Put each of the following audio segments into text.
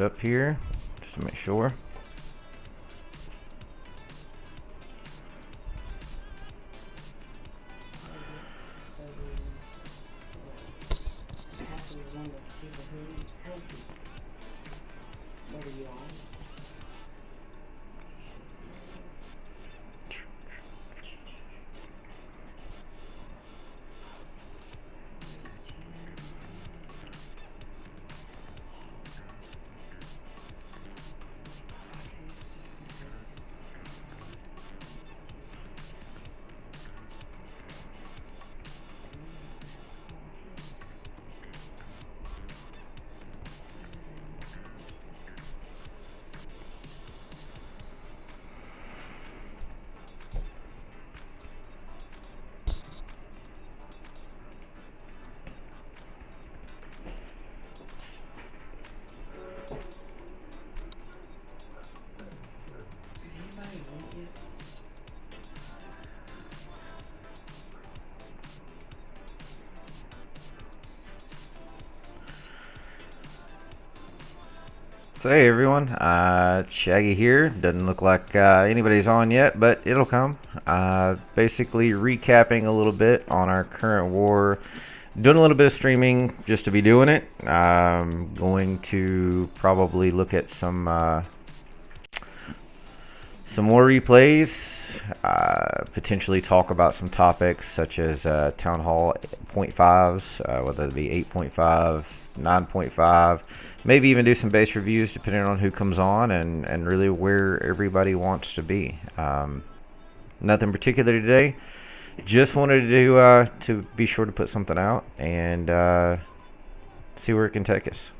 up here just to make sure. So hey everyone, Shaggy here. Doesn't look like anybody's on yet, but it'll come. Basically recapping a little bit on our current war. Doing a little bit of streaming just to be doing it. Going to probably look at some more replays. Potentially talk about some topics such as Town Hall 0.5s, whether it be 8.5, 9.5. Maybe even do some base reviews depending on who comes on and really where everybody wants to be. Nothing particular today. Just wanted to be sure to put something out and see where it can take us.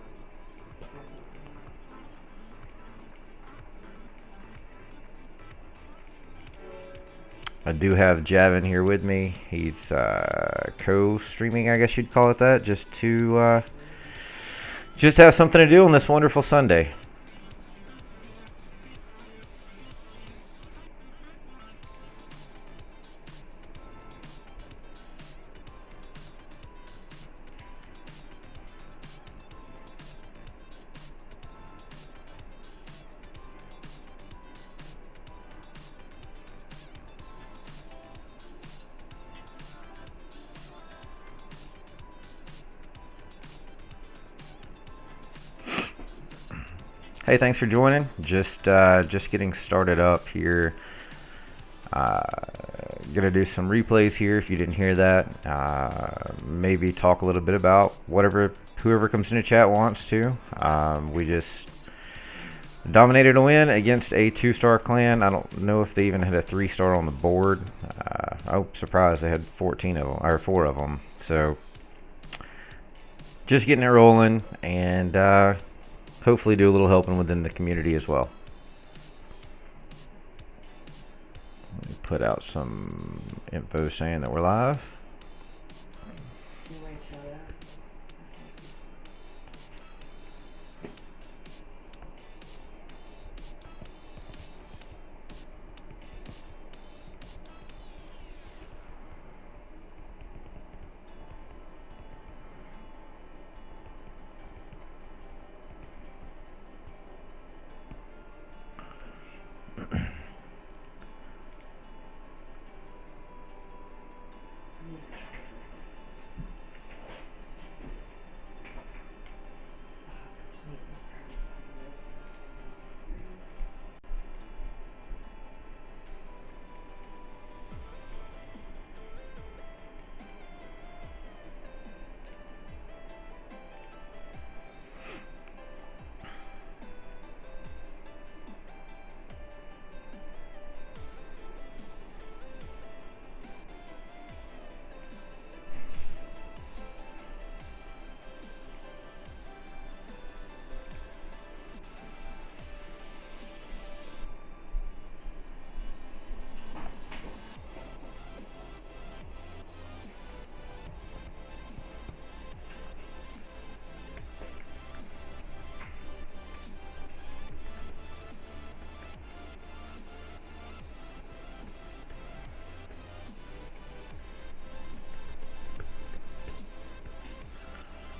I do have Javin here with me. He's co-streaming, I guess you'd call it that, just to have something to do on this wonderful Sunday. Hey, thanks for joining. Just getting started up here. Gonna do some replays here if you didn't hear that. Maybe talk a little bit about whoever comes into chat wants to. We just dominated a win against a 2-star clan. I don't know if they even had a 3-star on the board. Oh, surprise! They had 14 of them, or 4 of them. So just getting it rolling and. Hopefully do a little helping within the community as well. Put out some info saying that we're live.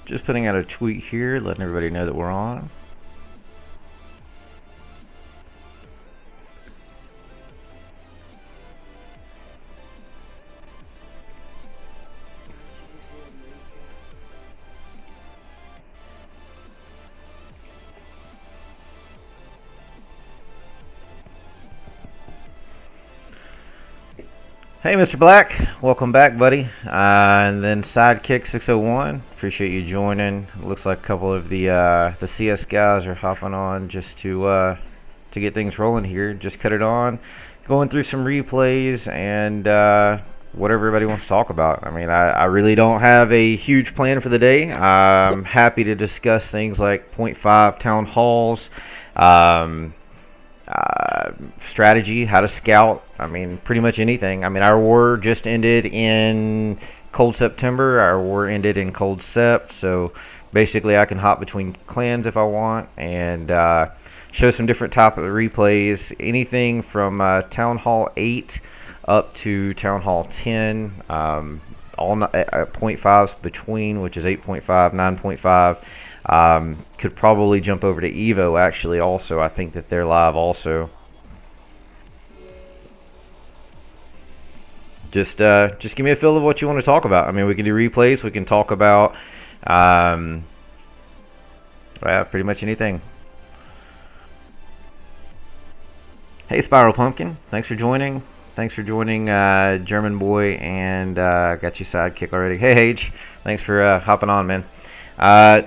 Just putting out a tweet here, letting everybody know that we're on. Hey, Mr. Black. Welcome back, buddy. And then Sidekick 601. Appreciate you joining. Looks like a couple of the CS guys are hopping on just to get things rolling here. Just cut it on. Going through some replays and what everybody wants to talk about. I mean, I really don't have a huge plan for the day. I'm happy to discuss things like .5 town halls, strategy, how to scout. I mean, pretty much anything. I mean, our war just ended in cold September. Our war ended in cold Sept. So basically, I can hop between clans if I want and show some different type of replays. Anything from Town Hall 8 up to Town Hall 10. All .5s between, which is 8.5, 9.5. Could probably jump over to Evo actually also. I think that they're live also. Just give me a feel of what you want to talk about. I mean, we can do replays. We can talk about pretty much anything. Hey, Spiral Pumpkin. Thanks for joining. Thanks for joining, German Boy, and got you Sidekick already. Hey, H. Thanks for hopping on, man.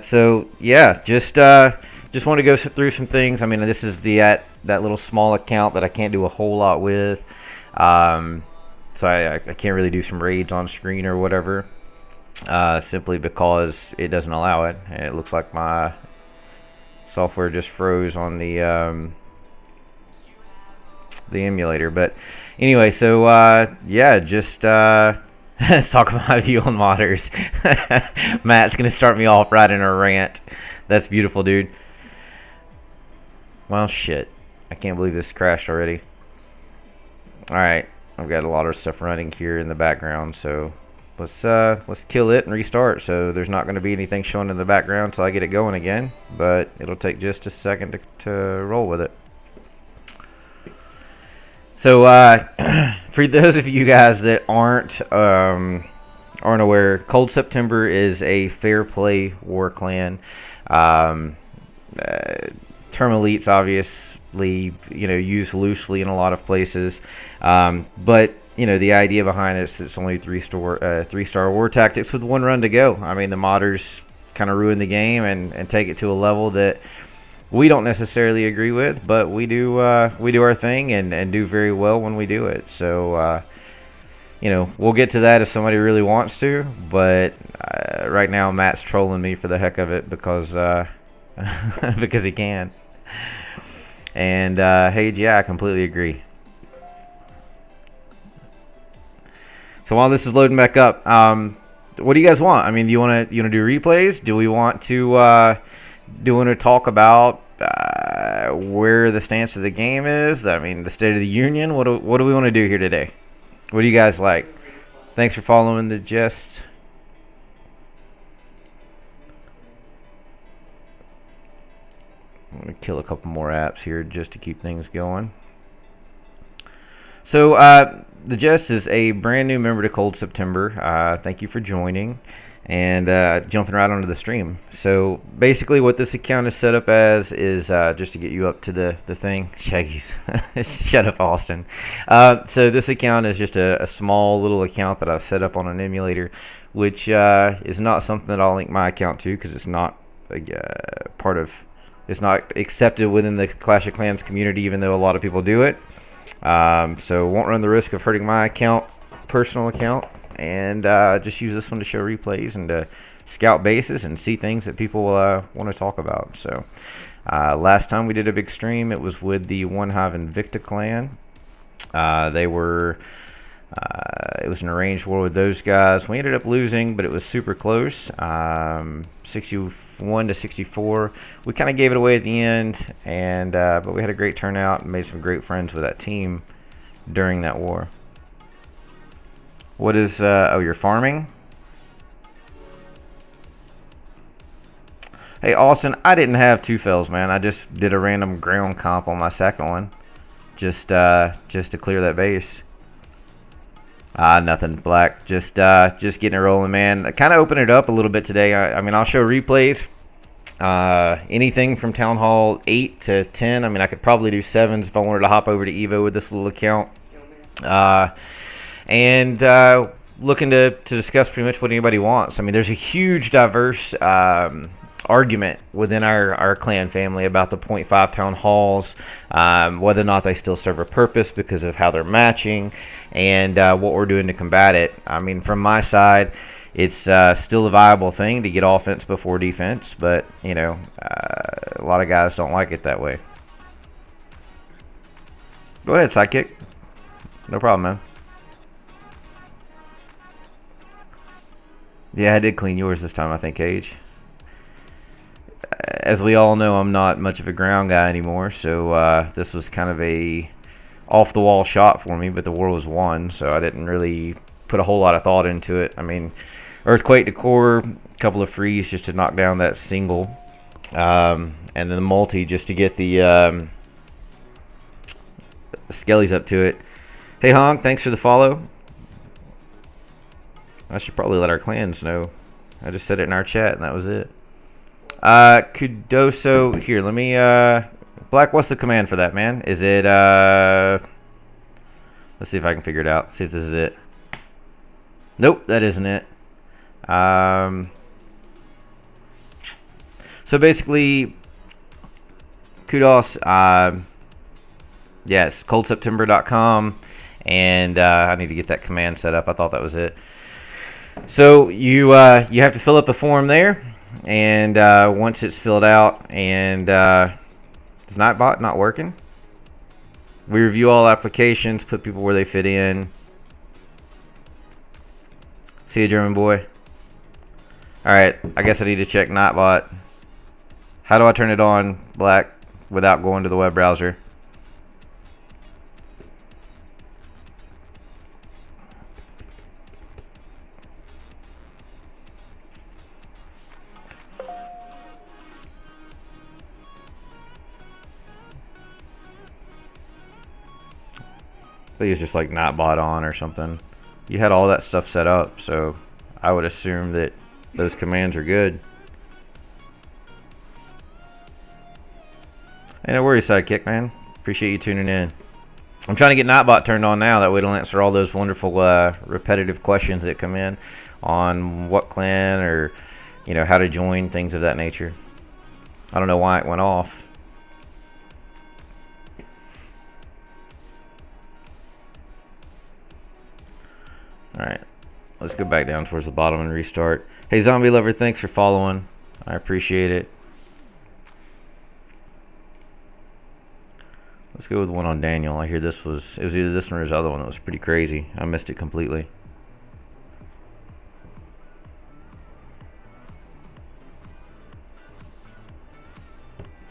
So yeah, just want to go through some things. I mean, this is that little small account that I can't do a whole lot with. So I can't really do some raids on screen or whatever, simply because it doesn't allow it. And it looks like my software just froze on the emulator. But anyway, so yeah, just let's talk about my view on modders. Matt's gonna start me off right in a rant. That's beautiful, dude. Well, shit, I can't believe this crashed already. All right, I've got a lot of stuff running here in the background, so let's kill it and restart. So there's not going to be anything showing in the background until I get it going again, but it'll take just a second to roll with it. So for those of you guys that aren't aware, Cold September is a fair play war clan. Term elites obviously, used loosely in a lot of places, but the idea behind it is it's only three-star war tactics with one run to go. I mean, the modders kind of ruin the game and take it to a level that we don't necessarily agree with, but we do our thing and do very well when we do it. So we'll get to that if somebody really wants to, but right now Matt's trolling me for the heck of it because because he can. And hey, yeah, I completely agree. So while this is loading back up, what do you guys want? I mean, do you want to do replays? Do we want to talk about where the stance of the game is? I mean, the State of the Union. What do we want to do here today? What do you guys like? Thanks for following the gist. I'm going to kill a couple more apps here just to keep things going. So the Jest is a brand new member to Cold September. Thank you for joining and jumping right onto the stream. So basically what this account is set up as is just to get you up to the thing. Shaggy's. Shut up, Austin. So this account is just a small little account that I've set up on an emulator, which is not something that I'll link my account to because it's not it's not accepted within the Clash of Clans community, even though a lot of people do it. So won't run the risk of hurting my account, personal account, and just use this one to show replays and to scout bases and see things that people want to talk about. So last time we did a big stream, it was with the One Hive Invicta clan. It was an arranged war with those guys. We ended up losing, but it was super close, 61 to 64. We kind of gave it away at the end, and but we had a great turnout and made some great friends with that team during that war. What is? Oh, you're farming. Hey, Austin, I didn't have two fells, man. I just did a random ground comp on my second one, just to clear that base. Nothing, Black. Just getting it rolling, man. I kind of open it up a little bit today. I mean, I'll show replays. Anything from Town Hall 8 to 10. I mean, I could probably do 7s if I wanted to hop over to Evo with this little account. and looking to discuss pretty much what anybody wants. I mean, there's a huge diverse argument within our clan family about the .5 town halls, whether or not they still serve a purpose because of how they're matching, and what we're doing to combat it. I mean, from my side, it's still a viable thing to get offense before defense, but you know, a lot of guys don't like it that way. Go ahead, sidekick. No problem, man. Yeah, I did clean yours this time, I think, Cage. As we all know, I'm not much of a ground guy anymore, so this was kind of a off-the-wall shot for me, but the war was won, so I didn't really put a whole lot of thought into it. I mean, Earthquake to core, a couple of frees just to knock down that single, and then the multi just to get the skellies up to it. Hey, Hong, thanks for the follow. I should probably let our clans know. I just said it in our chat, and that was it. Kudoso, here, let me, Black, what's the command for that, man? Is it, let's see if I can figure it out. See if this is it. Nope, that isn't it. So basically, kudos, yes, coldseptember.com, and I need to get that command set up. I thought that was it. So you have to fill up a form there, and once it's filled out, and is Nightbot not working? We review all applications, put people where they fit in. See you, German boy. Alright, I guess I need to check Nightbot. How do I turn it on, Black, without going to the web browser? I think it's just like Nightbot on or something. You had all that stuff set up, so I would assume that those commands are good. Hey, no worries, sidekick, man. Appreciate you tuning in. I'm trying to get Nightbot turned on now. That way it'll answer all those wonderful repetitive questions that come in on what clan or, you know, how to join, things of that nature. I don't know why it went off. Alright, let's go back down towards the bottom and restart. Hey, Zombie Lover, thanks for following. I appreciate it. Let's go with one on Daniel. I hear it was either this one or his other one that was pretty crazy. I missed it completely.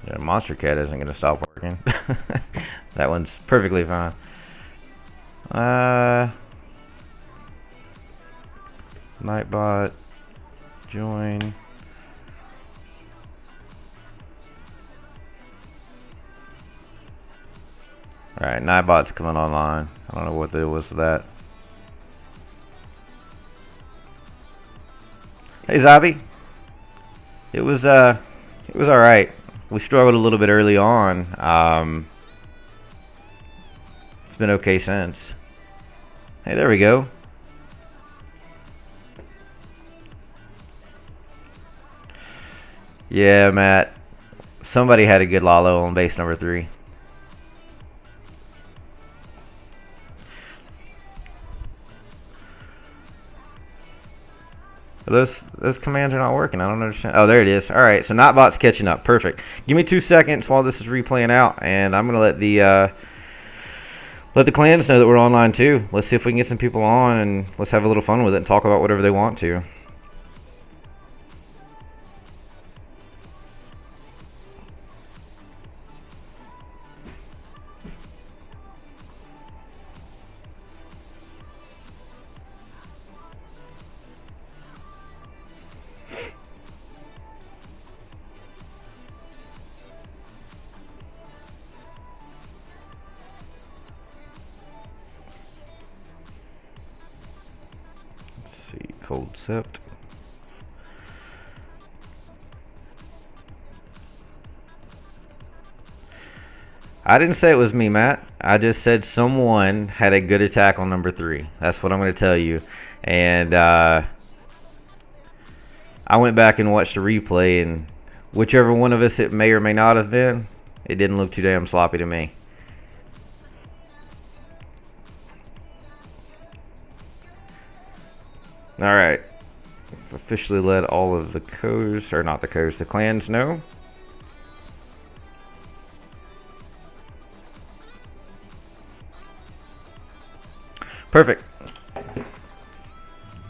Yeah, Monster Cat isn't going to stop working. That one's perfectly fine. Nightbot, join. Alright, Nightbot's coming online. I don't know what it was to that. Hey, Zabi. It was alright. We struggled a little bit early on. It's been okay since. Hey, there we go. Yeah, Matt. Somebody had a good Lalo on base number 3. Those commands are not working. I don't understand. Oh, there it is. All right, so Nightbot's catching up. Perfect. Give me 2 seconds while this is replaying out, and I'm gonna let the clans know that we're online too. Let's see if we can get some people on, and let's have a little fun with it and talk about whatever they want to. Cold Sept. I didn't say it was me, Matt. I just said someone had a good attack on number 3. That's what I'm going to tell you. And I went back and watched a replay, and whichever one of us it may or may not have been, it didn't look too damn sloppy to me. All right. Officially let all of the codes, or not the codes, the clans know. Perfect.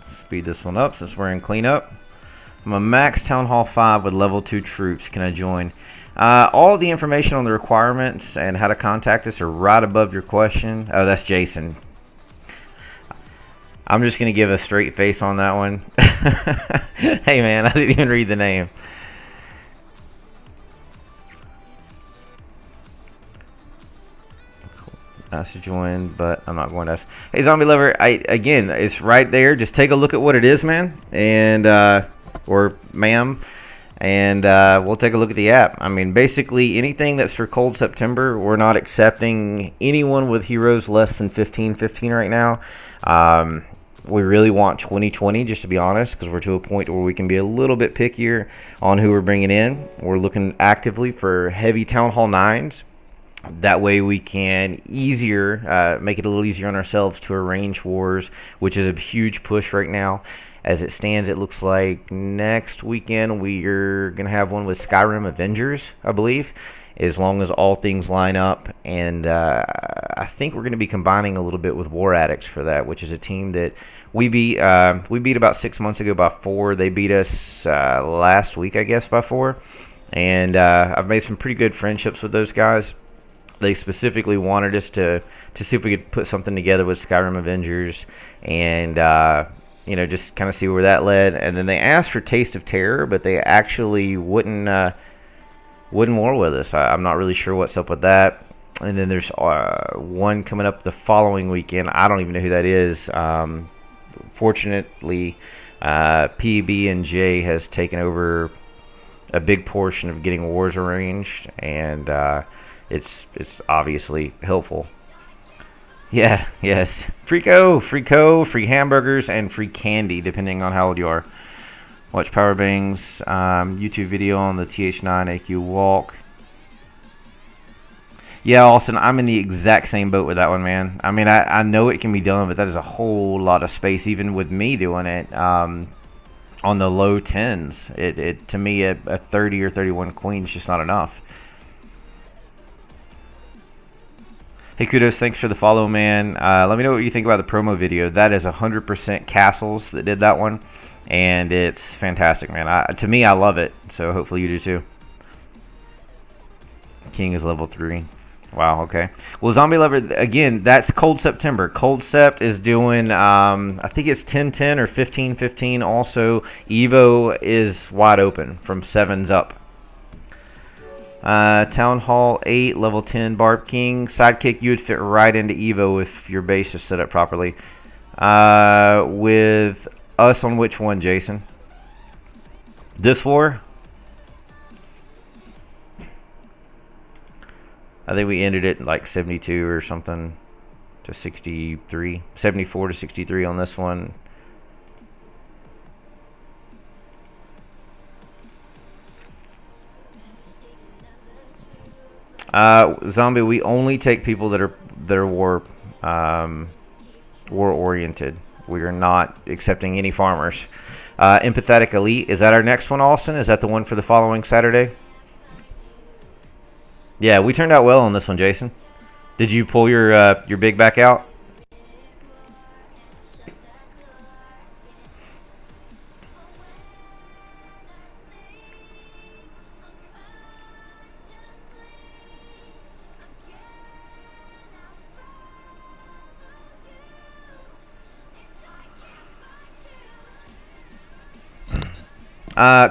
Speed this one up since we're in cleanup. I'm a max Town Hall 5 with level 2 troops. Can I join? All the information on the requirements and how to contact us are right above your question. Oh, that's Jason. I'm just going to give a straight face on that one. Hey, man, I didn't even read the name. Ask to join, but I'm not going to ask. Hey, Zombie Lover, again, it's right there. Just take a look at what it is, man, and or ma'am, and we'll take a look at the app. I mean, basically, anything that's for Cold September, we're not accepting anyone with heroes less than 15 right now. We really want 2020, just to be honest, because we're to a point where we can be a little bit pickier on who we're bringing in. We're looking actively for heavy Town Hall 9s. That way we can make it a little easier on ourselves to arrange wars, which is a huge push right now. As it stands, it looks like next weekend we're going to have one with Skyrim Avengers, I believe, as long as all things line up. And I think we're going to be combining a little bit with War Addicts for that, which is a team that we beat about 6 months ago by 4. They beat us last week, I guess, by 4. And I've made some pretty good friendships with those guys. They specifically wanted us to see if we could put something together with Skyrim Avengers and, just kind of see where that led. And then they asked for Taste of Terror, but they actually wouldn't war with us. I'm not really sure what's up with that. And then there's one coming up the following weekend. I don't even know who that is. Fortunately, PB&J has taken over a big portion of getting wars arranged, and it's obviously helpful. Yeah, yes. Free free hamburgers, and free candy, depending on how old you are. Watch Power Bangs YouTube video on the TH9 AQ walk. Yeah, Austin, I'm in the exact same boat with that one, man. I mean, I know it can be done, but that is a whole lot of space, even with me doing it on the low 10s. It to me, a 30 or 31 queen is just not enough. Hey, Kudos, thanks for the follow, man. Let me know what you think about the promo video. That is 100% Castles that did that one, and it's fantastic, man. To me, I love it, so hopefully you do too. King is level 3. Wow, okay. Well, Zombie Lover, again, that's Cold September. Cold Sept is doing, I think it's 10-10 or 15-15. Also, Evo is wide open from 7s up. Town Hall 8, level 10, Barb King. Sidekick, you would fit right into Evo if your base is set up properly. With us on which one, Jason? This war? I think we ended it like 72 or something to 63. 74 to 63 on this one. Zombie, we only take people that are war oriented. We are not accepting any farmers. Empathetic Elite, is that our next one, Austin? Is that the one for the following Saturday? Yeah, we turned out well on this one, Jason. Did you pull your big back out?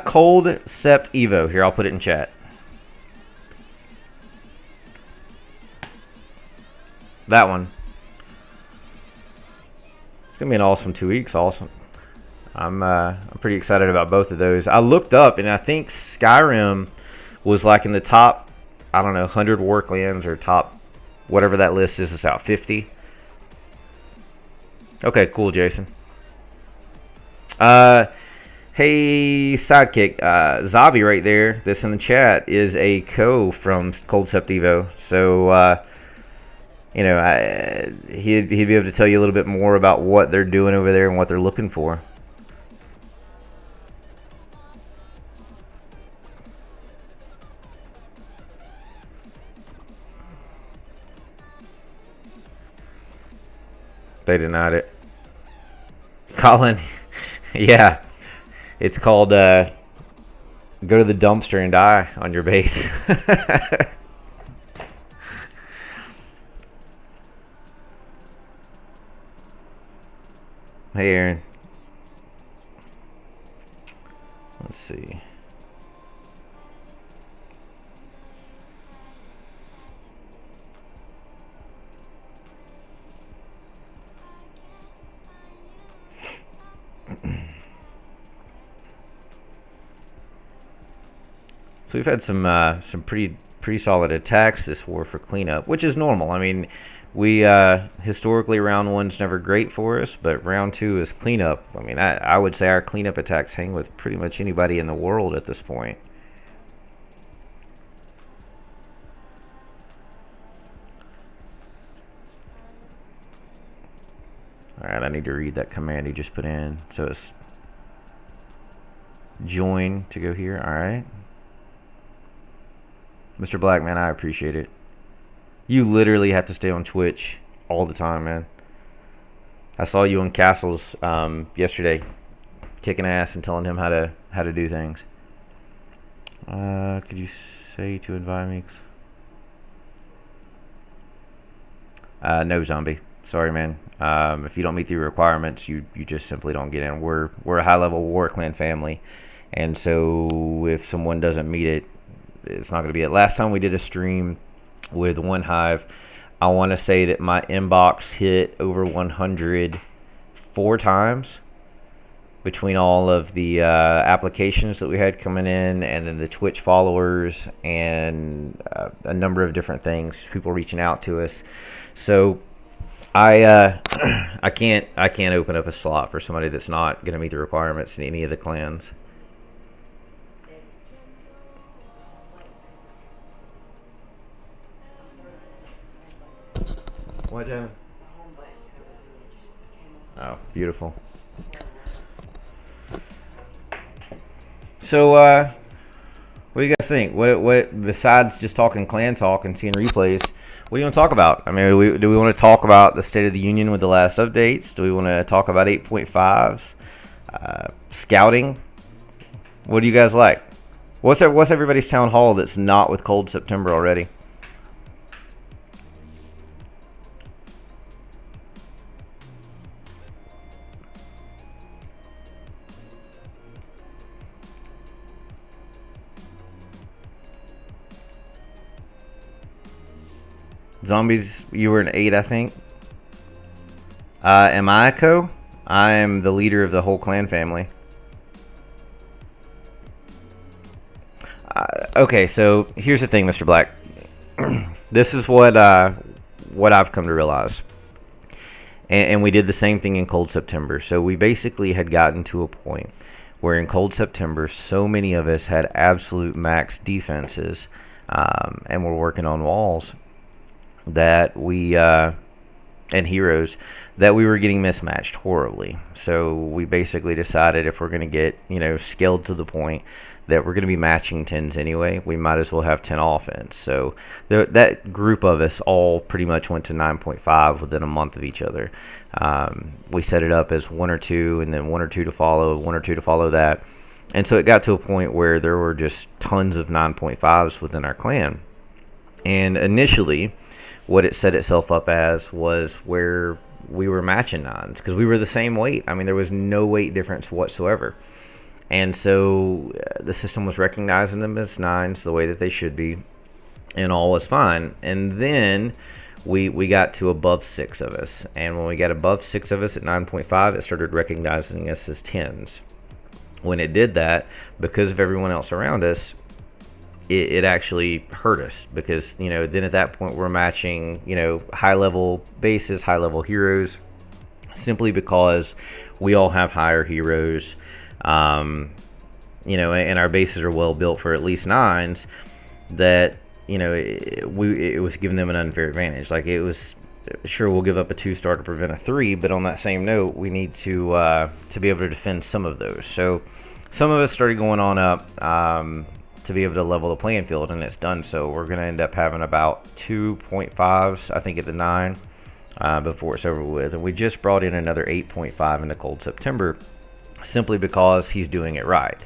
Cold Sept Evo. Here, I'll put it in chat. That one. It's gonna be an awesome 2 weeks. Awesome. I'm pretty excited about both of those. I looked up, and I think Skyrim was like in the top, I don't know, 100 war clans or top whatever that list is out 50. Okay, cool, Jason. Hey, sidekick, Zabi right there, that's in the chat, is a co from Cold Sept Evo. So, he'd be able to tell you a little bit more about what they're doing over there and what they're looking for. They denied it. Colin, yeah. It's called go to the dumpster and die on your base. Hey, Aaron. Let's see. So we've had some pretty solid attacks this war for cleanup, which is normal. I mean, we historically round one's never great for us, but round two is cleanup. I mean, I would say our cleanup attacks hang with pretty much anybody in the world at this point. All right, I need to read that command he just put in. So it's join to go here. All right. Mr. Blackman, I appreciate it. You literally have to stay on Twitch all the time, man. I saw you on Castles yesterday, kicking ass and telling him how to do things. Could you say to invite me? No, zombie. Sorry, man. If you don't meet the requirements, you just simply don't get in. We're a high level war clan family, and so if someone doesn't meet it, it's not going to be it. Last time we did a stream with One Hive, I want to say that my inbox hit over 100 4 times between all of the applications that we had coming in, and then the Twitch followers, and a number of different things, people reaching out to us. So I can't open up a slot for somebody that's not going to meet the requirements in any of the clans. What, Devin? Oh, beautiful. So, what do you guys think? What besides just talking clan talk and seeing replays, what do you want to talk about? I mean, do we want to talk about the State of the Union with the last updates? Do we want to talk about 8.5s? Scouting? What do you guys like? What's everybody's town hall that's not with Cold September already? Zombies, you were an 8, I think. Am I a co? I am the leader of the whole clan family. Okay, so here's the thing, Mr. Black. This is what I've come to realize. And we did the same thing in Cold September. So we basically had gotten to a point where in Cold September, so many of us had absolute max defenses, and we're working on walls that we and heroes that we were getting mismatched horribly. So we basically decided if we're going to get skilled to the point that we're going to be matching 10s anyway, we might as well have 10 offense. So that group of us all pretty much went to 9.5 within a month of each other. We set it up as 1 or 2, and then 1 or 2 to follow, 1 or 2 to follow that. And so it got to a point where there were just tons of 9.5s within our clan. And initially, what it set itself up as was where we were matching 9s because we were the same weight. I mean, there was no weight difference whatsoever. And so the system was recognizing them as 9s the way that they should be, and all was fine. And then we got to above 6 of us. And when we got above 6 of us at 9.5, it started recognizing us as 10s. When it did that, because of everyone else around us, it actually hurt us, because then at that point we're matching high level bases, high level heroes, simply because we all have higher heroes, and our bases are well built for at least nines. That it was giving them an unfair advantage. Like, it was, sure, we'll give up a 2-star to prevent a 3, but on that same note, we need to be able to defend some of those. So some of us started going on up to be able to level the playing field, and it's done. So we're going to end up having about 2.5s, I think, at the 9 before it's over with. And we just brought in another 8.5 in the cold September, simply because he's doing it right.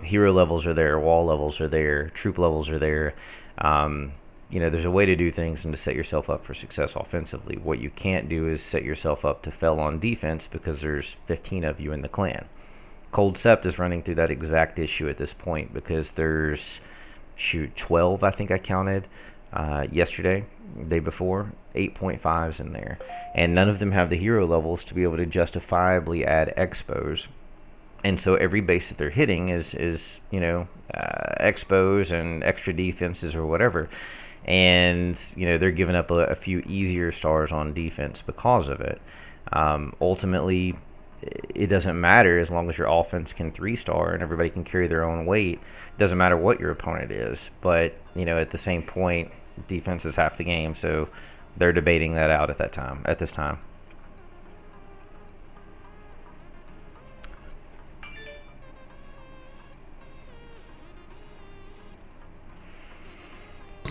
Hero levels are there, wall levels are there, troop levels are there. There's a way to do things and to set yourself up for success offensively. What you can't do is set yourself up to fail on defense, because there's 15 of you in the clan. Cold Sept is running through that exact issue at this point, because there's 12, I think I counted yesterday, day before, 8.5s in there, and none of them have the hero levels to be able to justifiably add expos. And so every base that they're hitting is expos and extra defenses or whatever, and they're giving up a few easier stars on defense because of it. Ultimately, it doesn't matter as long as your offense can 3-star and everybody can carry their own weight. It doesn't matter what your opponent is. But at the same point, defense is half the game, so they're debating that out at this time.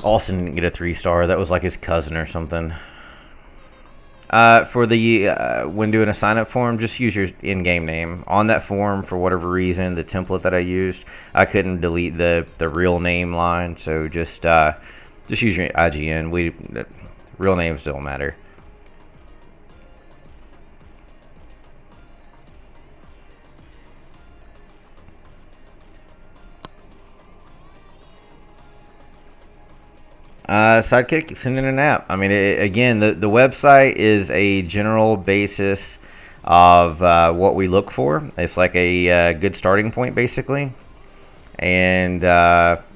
Austin didn't get a 3-star. That was like his cousin or something. For the when doing a sign-up form, just use your in-game name. On that form, for whatever reason, the template that I used, I couldn't delete the real name line, so just use your IGN. Real names don't matter. Sidekick, send in an app. I mean, again, the website is a general basis of what we look for. It's like a good starting point, basically, and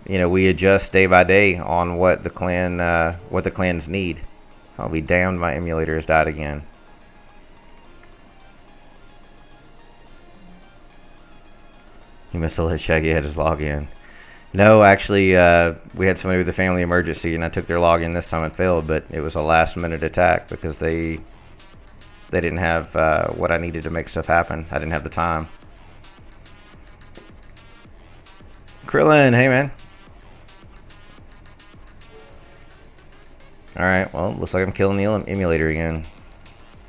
we adjust day by day on what the clans need. I'll be damned, my emulator has died again. He must have let Shaggy had his login. No, actually, we had somebody with a family emergency, and I took their login this time and failed, but it was a last-minute attack because they didn't have what I needed to make stuff happen. I didn't have the time. Krillin, hey, man. Alright, well, looks like I'm killing the emulator again.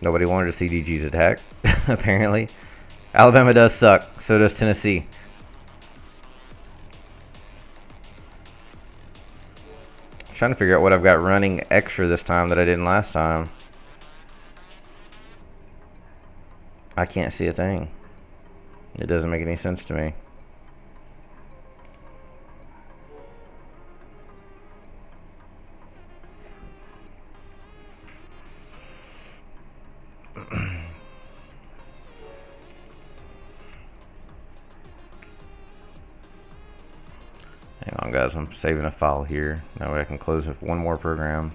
Nobody wanted to see DG's attack, apparently. Alabama does suck, so does Tennessee. Trying to figure out what I've got running extra this time that I didn't last time. I can't see a thing. It doesn't make any sense to me. Hang on, guys, I'm saving a file here. That way I can close with one more program.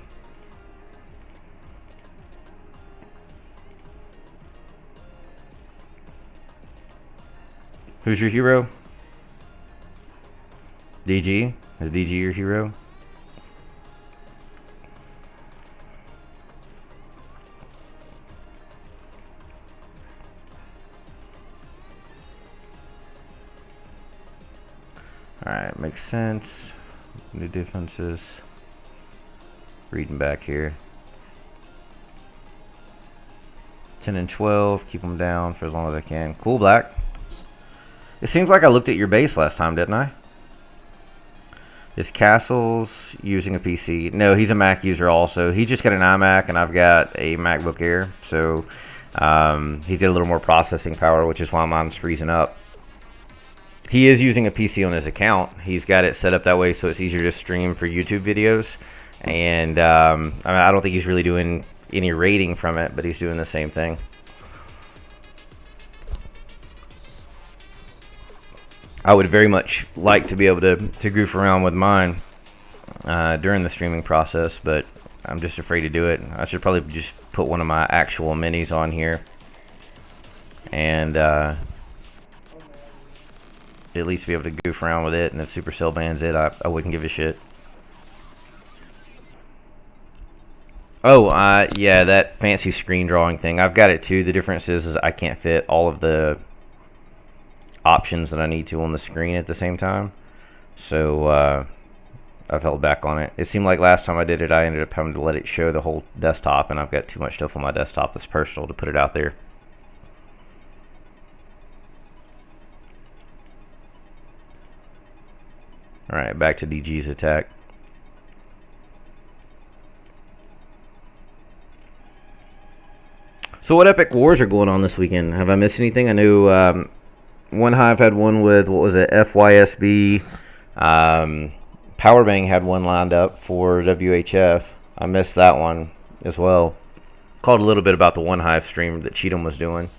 Who's your hero? DG? Is DG your hero? Alright, makes sense. New defenses. Reading back here. 10 and 12. Keep them down for as long as I can. Cool, Black. It seems like I looked at your base last time, didn't I? His Castle's using a PC. No, he's a Mac user also. He just got an iMac and I've got a MacBook Air. So he's got a little more processing power, which is why mine's freezing up. He is using a PC on his account. He's got it set up that way so it's easier to stream for YouTube videos. And I don't think he's really doing any rating from it, but he's doing the same thing. I would very much like to be able to goof around with mine during the streaming process, but I'm just afraid to do it. I should probably just put one of my actual minis on here and at least be able to goof around with it. And if Supercell bans it, I wouldn't give a shit. Oh, yeah, that fancy screen drawing thing. I've got it too. The difference is I can't fit all of the options that I need to on the screen at the same time. So I've held back on it. It seemed like last time I did it, I ended up having to let it show the whole desktop, and I've got too much stuff on my desktop that's personal to put it out there. Alright, back to DG's attack. So what epic wars are going on this weekend? Have I missed anything? I knew One Hive had one with, what was it, FYSB. Powerbang had one lined up for WHF. I missed that one as well. Called a little bit about the One Hive stream that Cheatham was doing.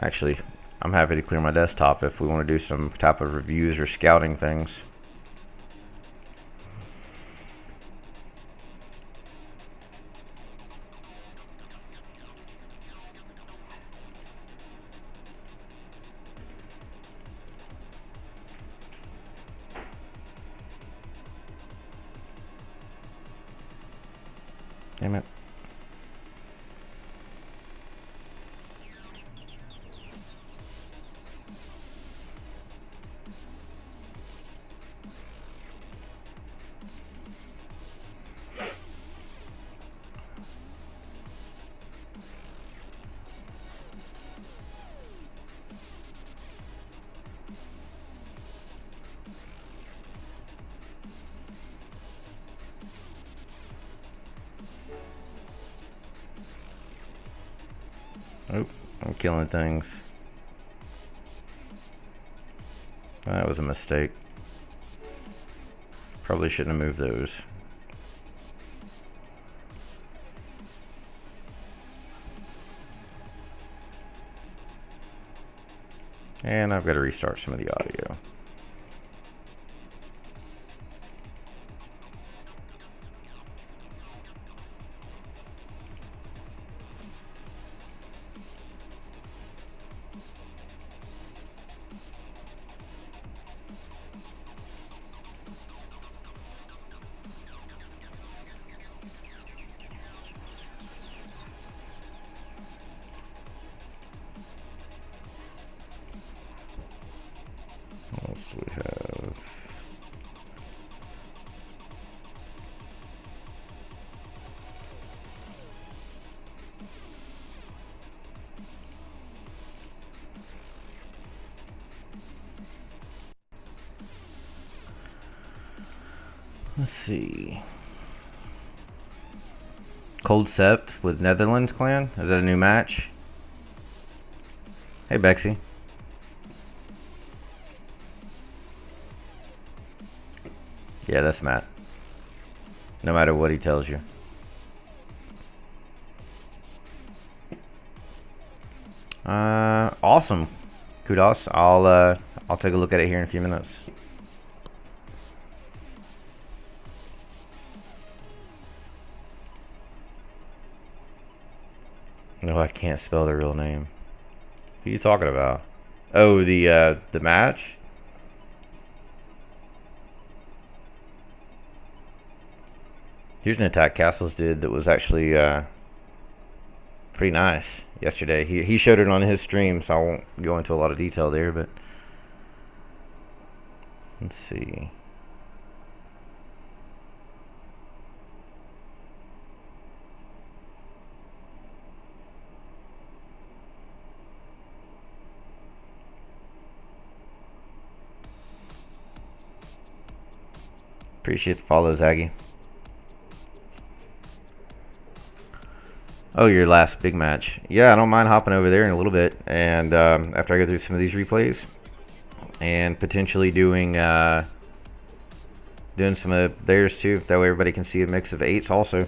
Actually, I'm happy to clear my desktop if we want to do some type of reviews or scouting things. Damn it. Oh, I'm killing things. That was a mistake. Probably shouldn't have moved those. And I've got to restart some of the audio. What else do we have? Let's see. Cold Sept with Netherlands Clan. Is that a new match? Hey, Bexy. Yeah, that's Matt. No matter what he tells you. Awesome. Kudos. I'll take a look at it here in a few minutes. No, I can't spell the real name. Who are you talking about? Oh, the match? Here's an attack Castles did that was actually pretty nice yesterday. He showed it on his stream, so I won't go into a lot of detail there, but let's see. Appreciate the follow, Zaggy. Oh, your last big match. Yeah, I don't mind hopping over there in a little bit. And after I go through some of these replays. And potentially doing doing some of theirs too. That way everybody can see a mix of 8s also.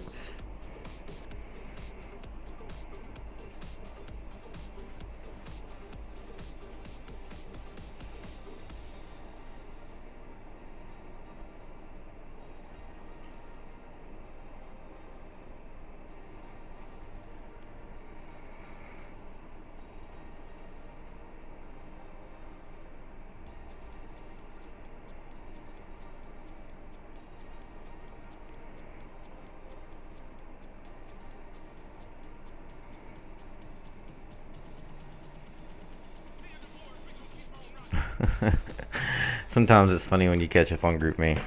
Sometimes it's funny when you catch up on GroupMe.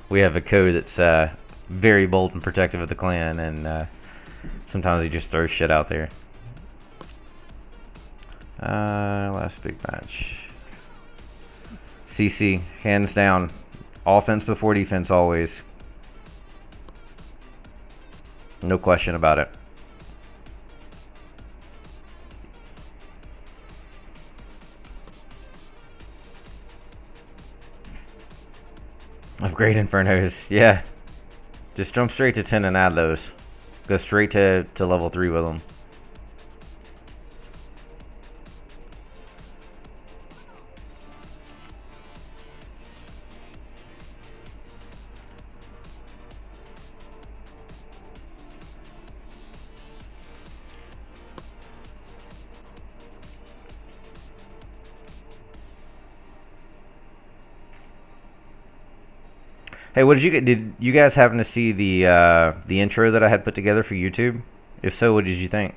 We have a code that's very bold and protective of the clan, and sometimes he just throws shit out there. Last big match. CC, hands down. Offense before defense always. No question about it. Of Great Infernos, yeah. Just jump straight to 10 and add those. Go straight to level 3 with them. Hey, what did you get? Did you guys happen to see the intro that I had put together for YouTube? If so, what did you think?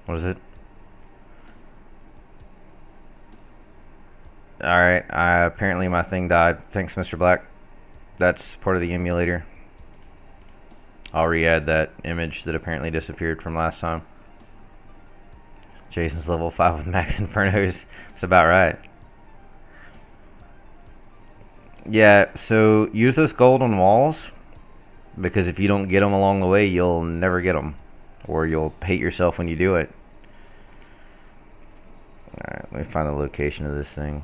What is it? Alright, apparently my thing died. Thanks, Mr. Black. That's part of the emulator. I'll re-add that image that apparently disappeared from last time. Jason's level 5 with max infernos. That's about right. Yeah, so use those golden walls, because if you don't get them along the way, you'll never get them. Or you'll hate yourself when you do it. Alright, let me find the location of this thing.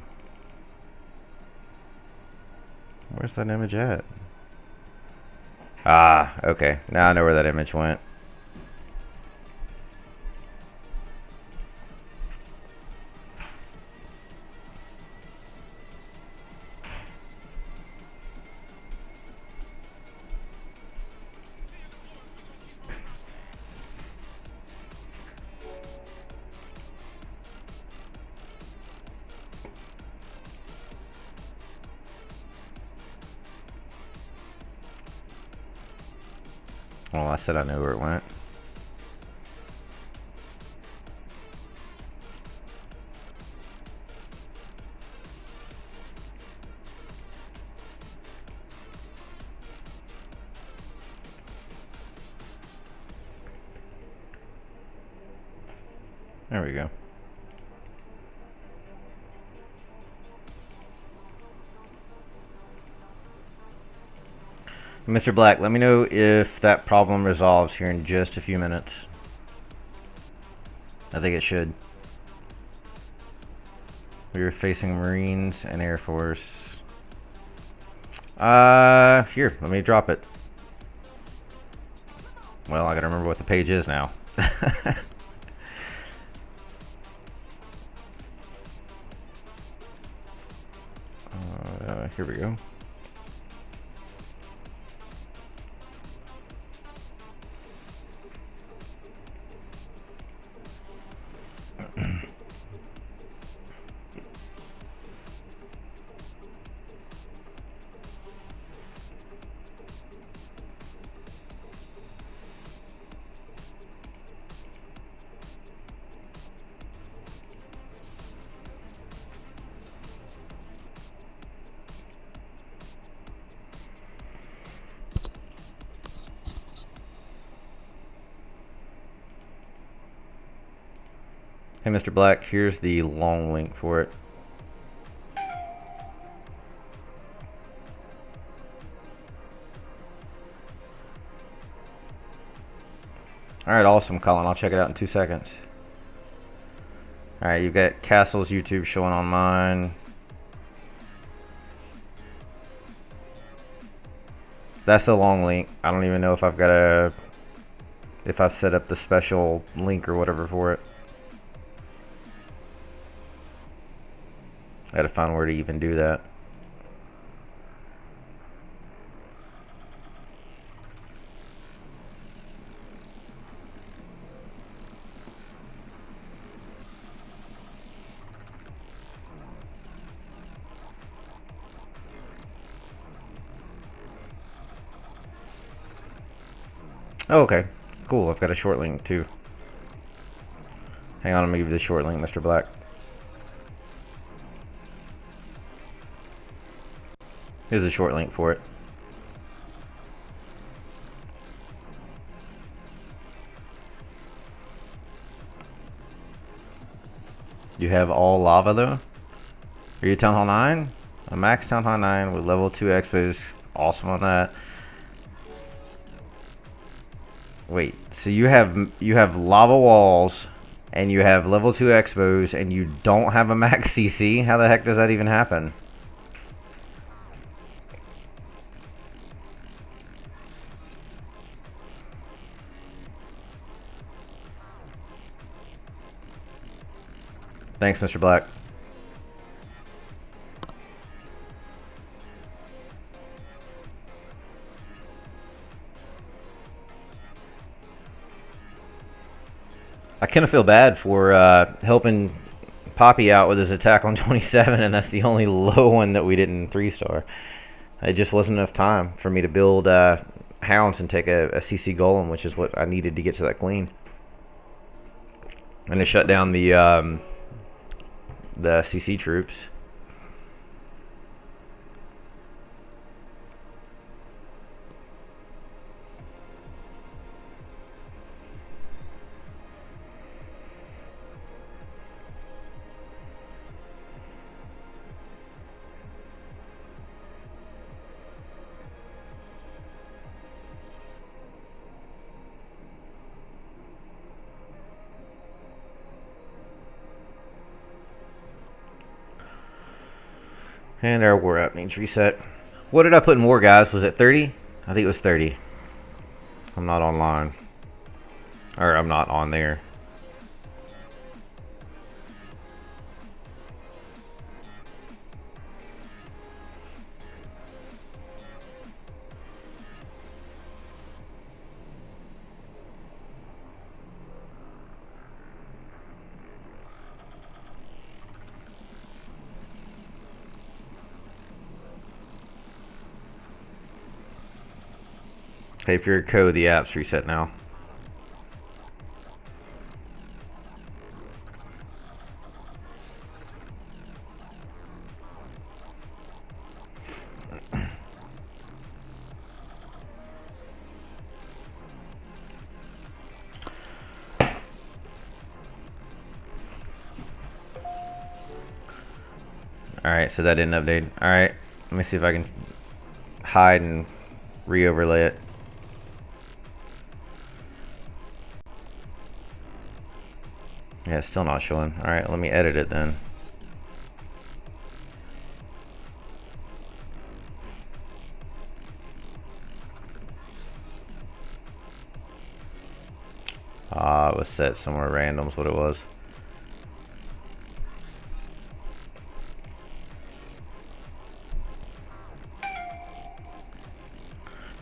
Where's that image at? Ah, okay. Now I know where that image went. Well, I said I knew where it went. There we go. Mr. Black, let me know if that problem resolves here in just a few minutes. I think it should. We were facing Marines and Air Force. Here, let me drop it. Well, I gotta remember what the page is now. Here we go. Hey, Mr. Black, here's the long link for it. Alright, awesome, Colin. I'll check it out in 2 seconds. Alright, you've got Castle's YouTube showing on mine. That's the long link. I don't even know if I've got if I've set up the special link or whatever for it. I gotta find where to even do that. Oh, okay. Cool, I've got a short link too. Hang on, I'm gonna give you the short link, Mr. Black. Here's a short link for it. You have all lava though? Are you Town Hall 9? A max Town Hall 9 with level 2 expos. Awesome on that. Wait, so you have lava walls and you have level 2 expos and you don't have a max CC? How the heck does that even happen? Thanks, Mr. Black. I kind of feel bad for helping Poppy out with his attack on 27, and that's the only low one that we didn't 3-star. It just wasn't enough time for me to build hounds and take a CC golem, which is what I needed to get to that queen. And to shut down the CC troops. And our war app needs reset. What did I put in war, guys? Was it 30? I think it was 30. I'm not online. Or I'm not on there. Hey, if you're a code, the app's reset now. Alright, so that didn't update. Alright, let me see if I can hide and re-overlay it. Yeah, it's still not showing. Alright, let me edit it then. It was set somewhere random is what it was.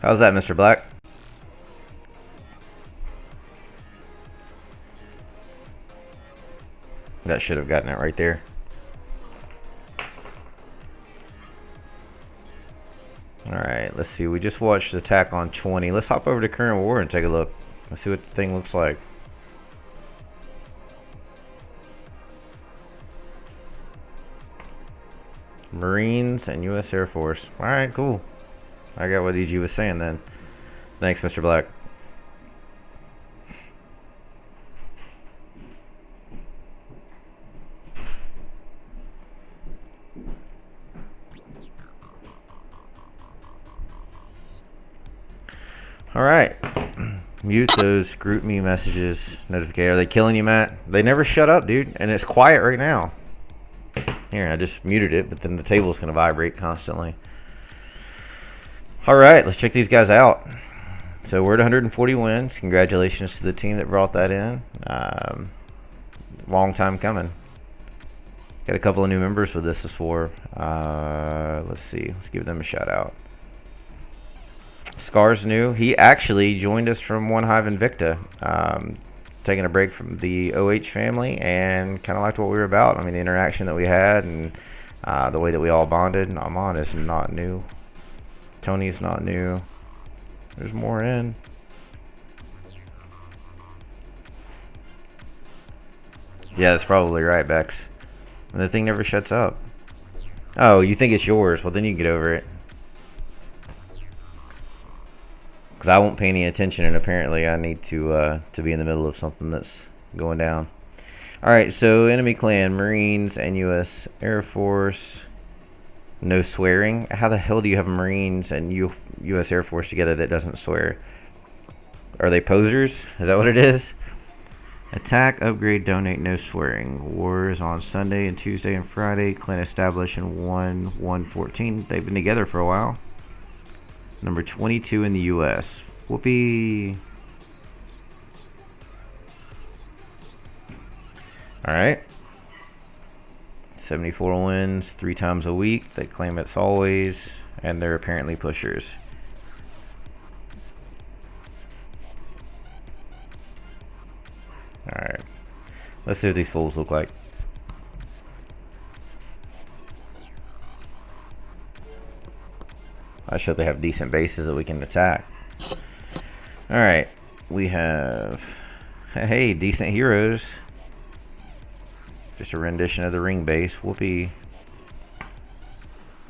How's that, Mr. Black? That should have gotten it right there. Alright, let's see. We just watched Attack on 20. Let's hop over to Current War and take a look. Let's see what the thing looks like. Marines and U.S. Air Force. Alright, cool. I got what EG was saying then. Thanks, Mr. Black. Alright. Mute those group me messages notification. Are they killing you, Matt? They never shut up, dude. And it's quiet right now. Here, I just muted it, but then the table's going to vibrate constantly. All right, let's check these guys out. So we're at 140 wins. Congratulations to the team that brought that in. Long time coming. Got a couple of new members for this before. Let's see. Let's give them a shout out. Scar's new. He actually joined us from One Hive Invicta. Taking a break from the OH family and kind of liked what we were about. I mean, the interaction that we had and the way that we all bonded. Amon is not new. Tony's not new. There's more in. Yeah, that's probably right, Bex. And the thing never shuts up. Oh, you think it's yours? Well, then you can get over it. Because I won't pay any attention, and apparently I need to be in the middle of something that's going down. All right, so enemy clan, Marines, and U.S. Air Force. No swearing. How the hell do you have Marines and U.S. Air Force together that doesn't swear? Are they posers? Is that what it is? Attack, upgrade, donate, no swearing. Wars on Sunday and Tuesday and Friday. Clan established in 1-1-14. They've been together for a while. Number 22 in the U.S. Whoopee. Alright. 74 wins, 3 times a week. They claim it's always. And they're apparently pushers. Alright. Let's see what these fools look like. I should they have decent bases that we can attack. Alright. We have... Hey, decent heroes. Just a rendition of the ring base. Whoopee.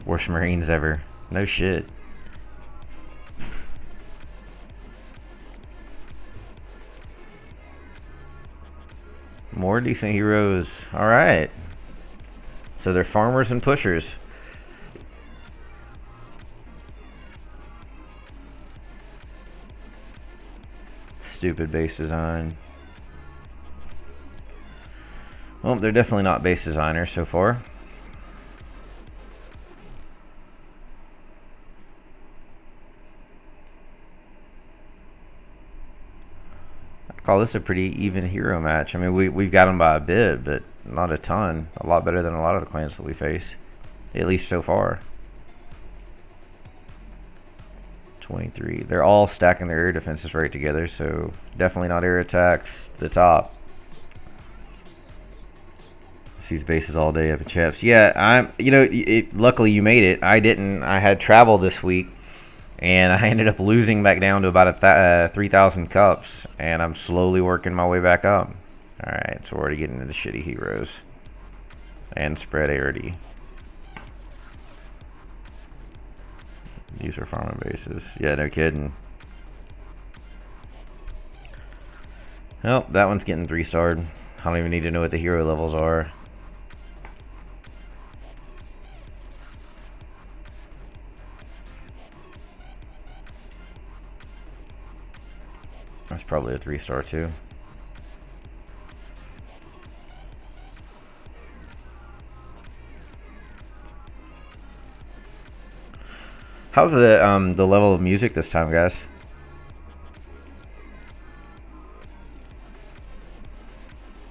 Worst Marines ever. No shit. More decent heroes. Alright. So they're farmers and pushers. Stupid base design. Well, they're definitely not base designers so far. I call this a pretty even hero match. I mean, we've got them by a bit, but not a ton. A lot better than a lot of the clans that we face, at least so far. 23. They're all stacking their air defenses right together, so definitely not air attacks. The top. These bases all day up at Chaps. Yeah, luckily you made it. I didn't. I had travel this week, and I ended up losing back down to about 3,000 cups, and I'm slowly working my way back up. All right, so we're already getting into shitty heroes and spread arity. These are farming bases. Yeah, no kidding. Well, that one's getting 3-starred. I don't even need to know what the hero levels are. That's probably a 3-star too. How's the level of music this time, guys?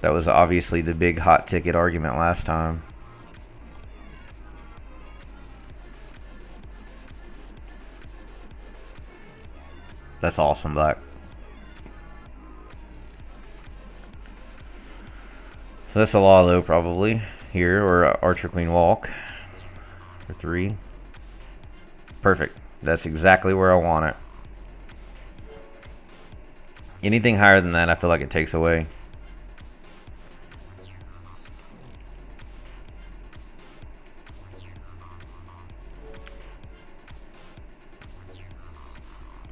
That was obviously the big hot ticket argument last time. That's awesome, Black. So that's a Lalo probably here, or Archer Queen Walk for 3. Perfect. That's exactly where I want it. Anything higher than that, I feel like it takes away.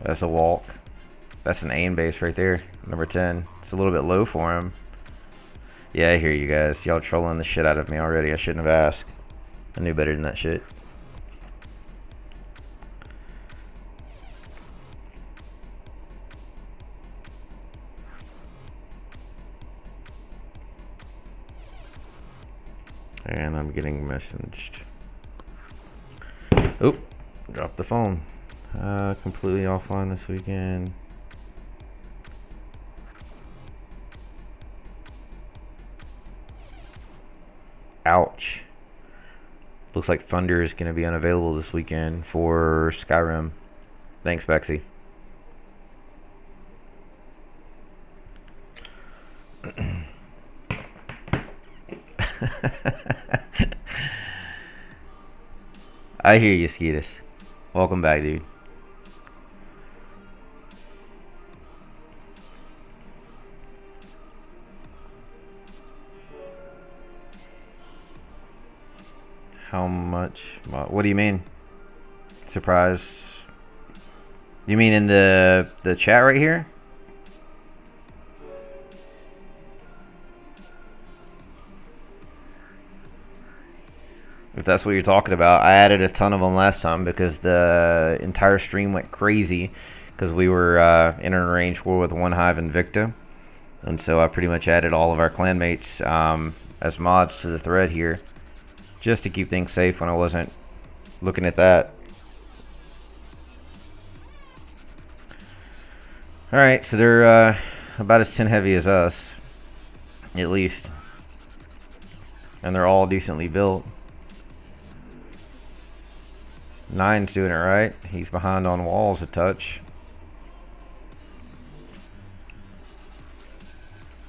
That's a walk. That's an aim base right there. Number 10. It's a little bit low for him. Yeah, I hear you guys. Y'all trolling the shit out of me already. I shouldn't have asked. I knew better than that shit. And I'm getting messaged. Oop, dropped the phone. Completely offline this weekend. Ouch. Looks like Thunder is going to be unavailable this weekend for Skyrim. Thanks, Bexy. I hear you, Skeetus. Welcome back, dude. How much? What do you mean? Surprise? You mean in the chat right here? If that's what you're talking about, I added a ton of them last time because the entire stream went crazy because we were in a range war with One Hive and Victa, and so I pretty much added all of our clanmates as mods to the thread here, just to keep things safe when I wasn't looking at that. Alright, so they're about as 10 heavy as us, at least. And they're all decently built. Nine's doing it right. He's behind on walls a touch.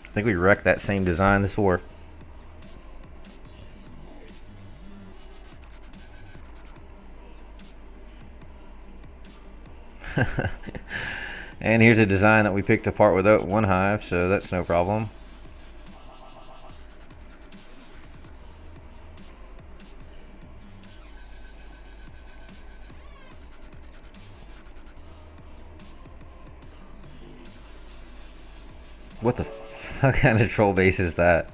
I think we wrecked that same design this war. And here's a design that we picked apart with One Hive, so that's no problem. What the fuck kind of troll base is that?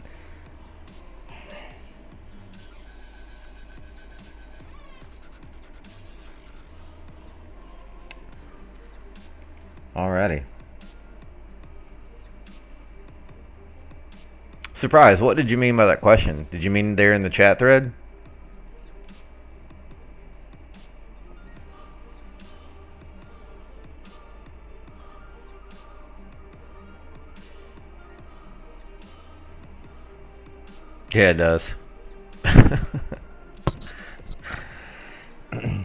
Alrighty. Surprise, what did you mean by that question? Did you mean there in the chat thread? Yeah, it does.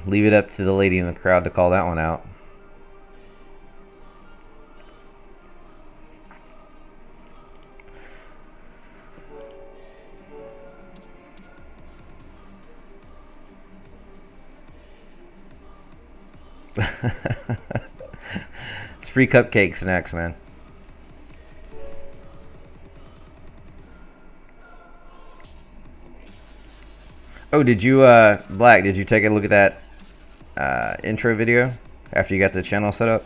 Leave it up to the lady in the crowd to call that one out. It's free cupcakes next, man. Oh, did you, Black, did you take a look at that intro video after you got the channel set up?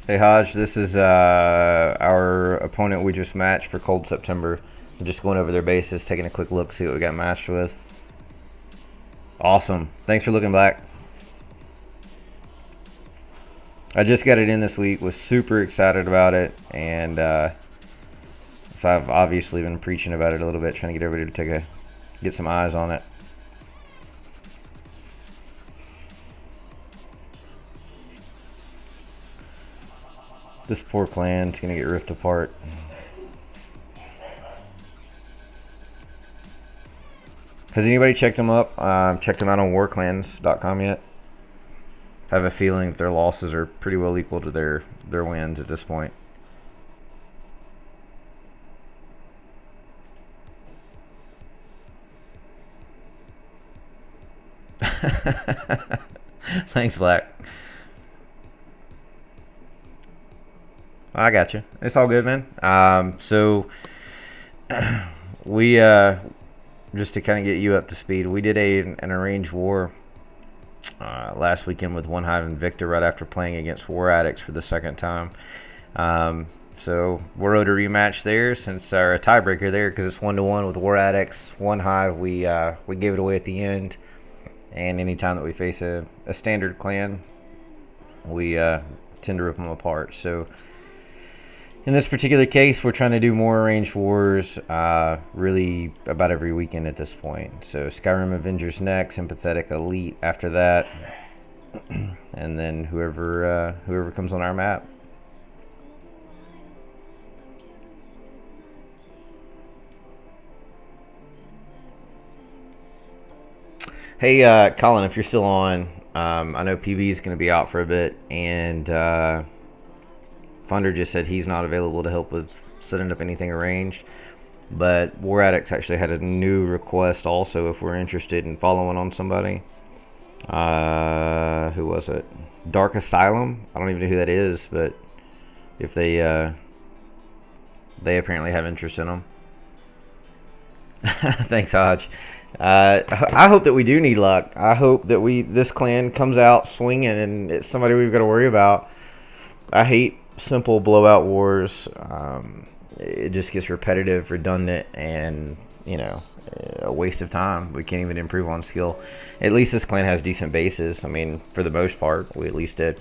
Hey Hodge, this is our opponent we just matched for Cold September. I'm just going over their bases, taking a quick look, see what we got matched with. Awesome. Thanks for looking, Black. I just got it in this week, was super excited about it, and so I've obviously been preaching about it a little bit, trying to get everybody to get some eyes on it. This poor clan's gonna get ripped apart. Has anybody checked them up? Checked them out on warclans.com yet? I have a feeling their losses are pretty well equal to their wins at this point. Thanks, Black. I got you. It's all good, man. So we just to kind of get you up to speed, we did an arranged war last weekend with One Hive and Victor right after playing against War Addicts for the second time. So we're owed a rematch there since our tiebreaker there because it's 1-1 with War Addicts. One Hive, we gave it away at the end. And anytime that we face a standard clan, we tend to rip them apart. So in this particular case, we're trying to do more arranged wars really about every weekend at this point. So Skyrim Avengers next, Sympathetic Elite after that, and then whoever comes on our map. Hey, Colin, if you're still on, I know PB is going to be out for a bit, and Thunder just said he's not available to help with setting up anything arranged. But War Addicts actually had a new request also if we're interested in following on somebody. Who was it? Dark Asylum? I don't even know who that is, but if they apparently have interest in them. Thanks, Hodge. I hope that we do need luck. I hope that this clan comes out swinging and it's somebody we've got to worry about. I hate simple blowout wars. It just gets repetitive, redundant, and a waste of time. We can't even improve on skill. At least this clan has decent bases. I mean, for the most part, we at least did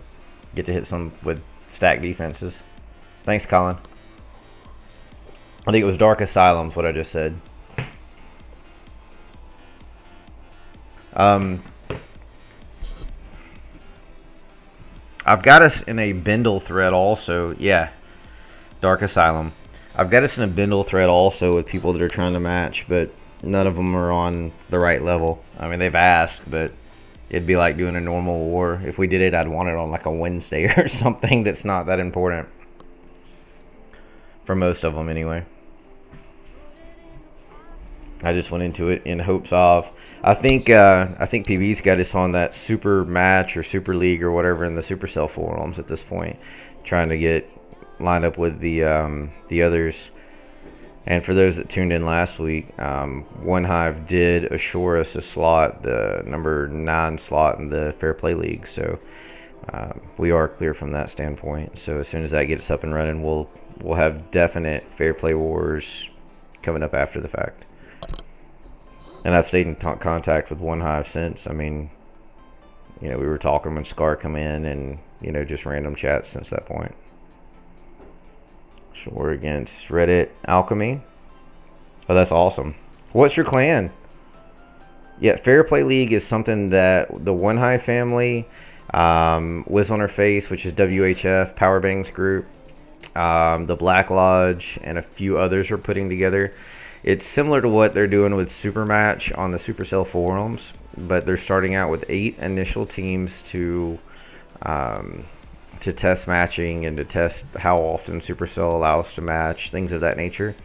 get to hit some with stack defenses. Thanks, Colin. I think it was Dark Asylum's what I just said. I've got us in a Bindle thread also. Yeah, Dark Asylum. I've got us in a Bindle thread also with people that are trying to match, but none of them are on the right level. I mean, they've asked, but it'd be like doing a normal war. If we did it, I'd want it on like a Wednesday or something that's not that important. For most of them, anyway. I just went into it in hopes of. I think PB's got us on that super match or super league or whatever in the Supercell forums at this point, trying to get lined up with the others. And for those that tuned in last week, One Hive did assure us a slot, the number 9 slot in the Fair Play League. So we are clear from that standpoint. So as soon as that gets up and running, we'll have definite Fair Play wars coming up after the fact. And I've stayed in contact with One Hive since. I mean, we were talking when Scar come in and, just random chats since that point. So we're against Reddit Alchemy. Oh, that's awesome. What's your clan? Yeah, Fair Play League is something that the One Hive family, Wiz on Her Face, which is WHF, Power Bangs Group, the Black Lodge, and a few others are putting together. It's similar to what they're doing with Supermatch on the Supercell forums, but they're starting out with 8 initial teams to test matching and to test how often Supercell allows to match, things of that nature.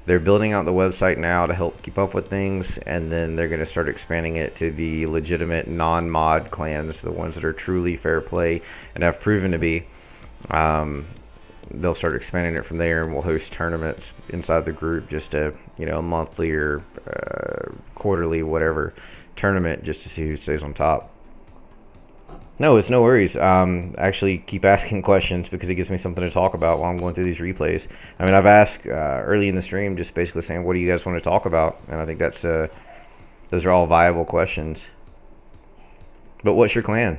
They're building out the website now to help keep up with things, and then they're going to start expanding it to the legitimate non-mod clans, the ones that are truly fair play and have proven to be. They'll start expanding it from there, and we'll host tournaments inside the group, just a monthly or quarterly, whatever tournament, just to see who stays on top. No, it's no worries. Actually, keep asking questions because it gives me something to talk about while I'm going through these replays. I mean, I've asked early in the stream, just basically saying, what do you guys want to talk about? And I think that's those are all viable questions. But what's your clan?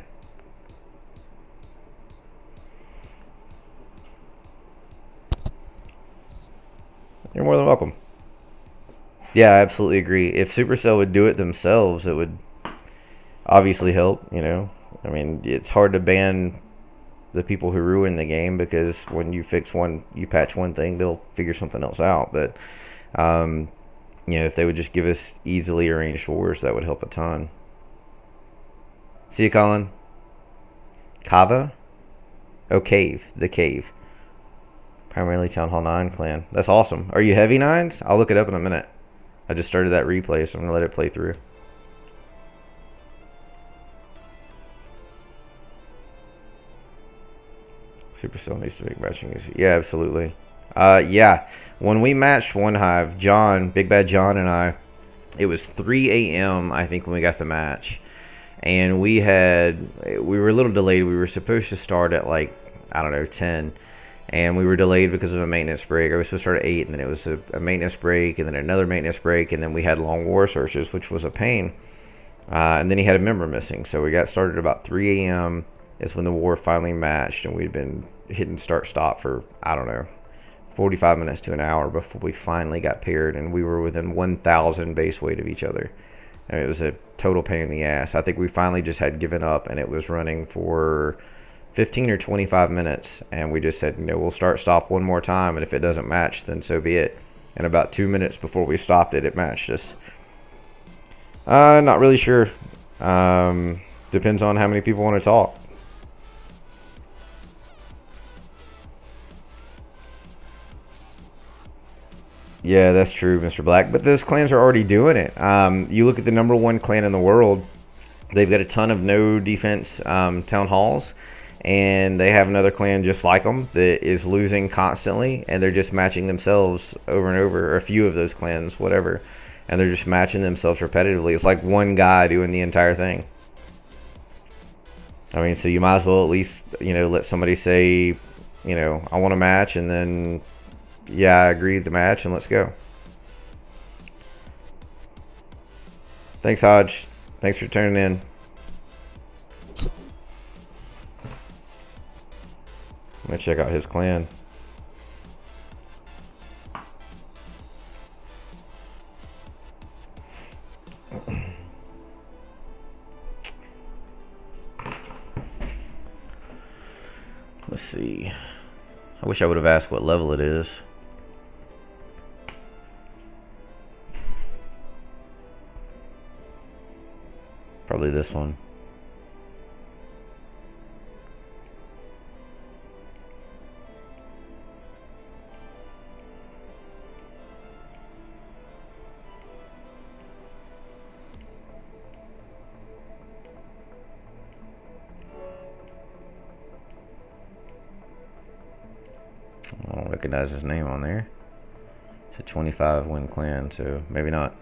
You're more than welcome. Yeah, I absolutely agree. If Supercell would do it themselves, it would obviously help, I mean, it's hard to ban the people who ruin the game because when you patch one thing, they'll figure something else out. But, if they would just give us easily arranged wars, that would help a ton. See you, Colin. Kava? Oh, Cave. The Cave. Primarily Town Hall 9 clan. That's awesome. Are you heavy 9s? I'll look it up in a minute. I just started that replay, so I'm going to let it play through. Supercell needs to make matching. Yeah, absolutely. Yeah. When we matched One Hive, John, Big Bad John and I, it was 3 a.m. I think when we got the match. And we were a little delayed. We were supposed to start at 10. and we were delayed because of a maintenance break. I was supposed to start at 8, and then it was a maintenance break, and then another maintenance break, and then we had long war searches, which was a pain. And then he had a member missing, so we got started about 3 a.m. is when the war finally matched, and we'd been hitting start stop for, I don't know, 45 minutes to an hour before we finally got paired, and we were within 1,000 base weight of each other. And it was a total pain in the ass. I think we finally just had given up, and it was running for 15 or 25 minutes, and we just said, we'll start stop one more time, and if it doesn't match, then so be it. And about 2 minutes before we stopped it, it matched us. Not really sure. Depends on how many people want to talk. Yeah, that's true, Mr. Black. But those clans are already doing it. You look at the number one clan in the world. They've got a ton of no defense town halls, and they have another clan just like them that is losing constantly, and they're just matching themselves over and over, or a few of those clans, whatever, and they're just matching themselves repetitively. It's like one guy doing the entire thing. I mean, so you might as well at least, let somebody say, I want a match, and then, yeah, I agree to the match, and let's go. Thanks, Hodge. Thanks for tuning in. I'm gonna check out his clan. Let's see. I wish I would have asked what level it is. Probably this one. I don't recognize his name on there. It's a 25 win clan, so maybe not.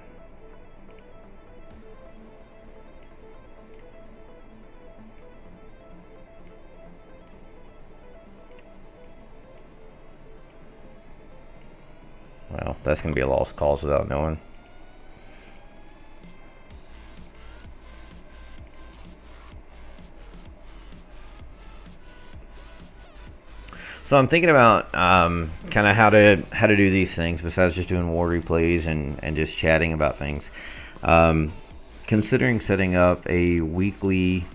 Well, that's going to be a lost cause without knowing. So I'm thinking about kind of how to do these things besides just doing war replays and just chatting about things. Considering setting up a weekly,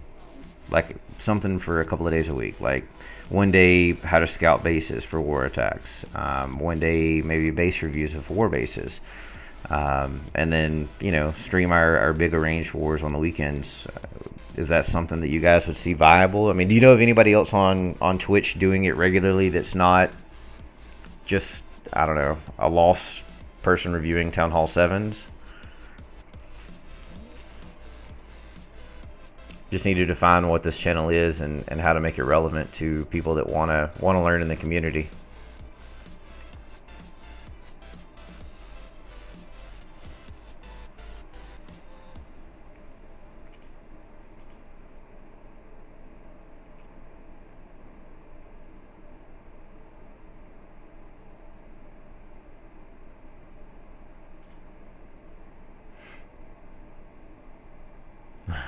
like something for a couple of days a week, like one day how to scout bases for war attacks, one day maybe base reviews of war bases, and then stream our big arranged wars on the weekends. Is that something that you guys would see viable? I mean, do you know of anybody else on Twitch doing it regularly that's not just, I don't know, a lost person reviewing Town Hall 7s? Just need to define what this channel is and how to make it relevant to people that want to learn in the community.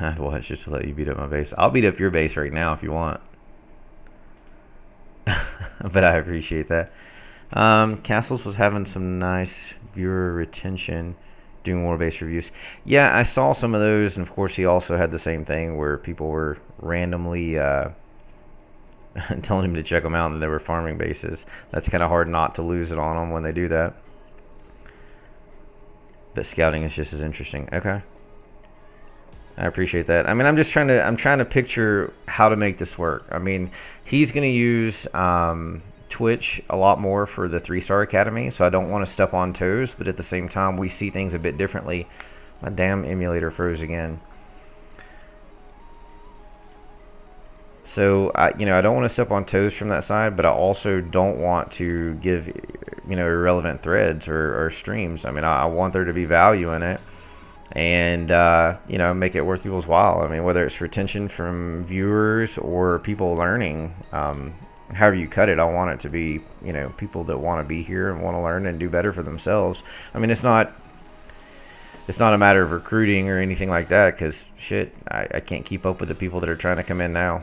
I'd watch just to let you beat up my base. I'll beat up your base right now if you want. But I appreciate that. Castles was having some nice viewer retention doing war base reviews. Yeah, I saw some of those, and of course he also had the same thing where people were randomly telling him to check them out and they were farming bases. That's kind of hard not to lose it on them when they do that. But scouting is just as interesting. Okay. I appreciate that. I mean, I'm trying to picture how to make this work. I mean, he's going to use Twitch a lot more for the 3-Star Academy, so I don't want to step on toes, but at the same time, we see things a bit differently. My damn emulator froze again. So, I don't want to step on toes from that side, but I also don't want to give, irrelevant threads or streams. I mean, I want there to be value in it. And make it worth people's while. I mean, whether it's retention from viewers or people learning, however you cut it, I want it to be, you know, people that want to be here and want to learn and do better for themselves. I mean, it's not a matter of recruiting or anything like that, because shit, I can't keep up with the people that are trying to come in now.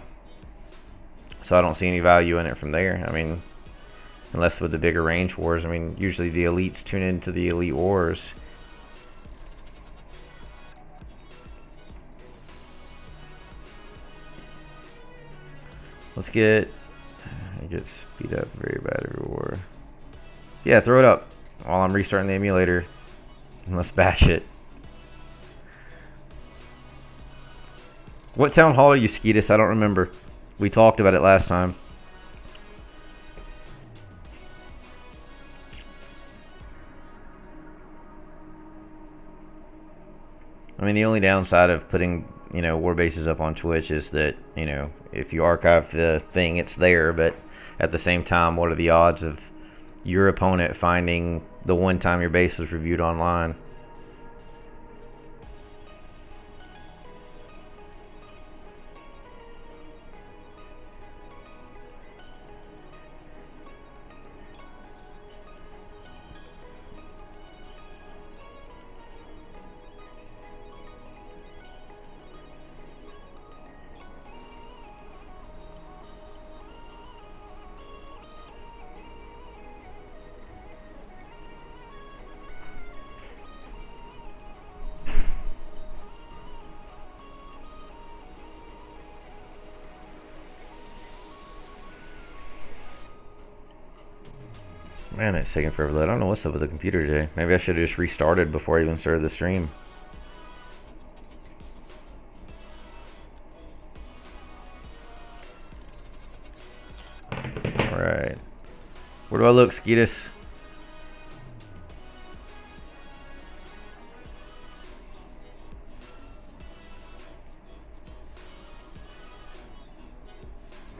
So I don't see any value in it from there. I mean, unless with the bigger range wars. I mean, usually the elites tune into the elite wars. Let's get speed up very bad every war. Yeah, throw it up while I'm restarting the emulator. And let's bash it. What town hall are you, Skeetus? I don't remember. We talked about it last time. I mean, the only downside of putting, you know, war bases up on Twitch is that, you know, if you archive the thing, it's there. But at the same time, what are the odds of your opponent finding the one time your base was reviewed online? Man, it's taking forever to load. I don't know what's up with the computer today. Maybe I should have just restarted before I even started the stream. Alright. Where do I look, Skeetus?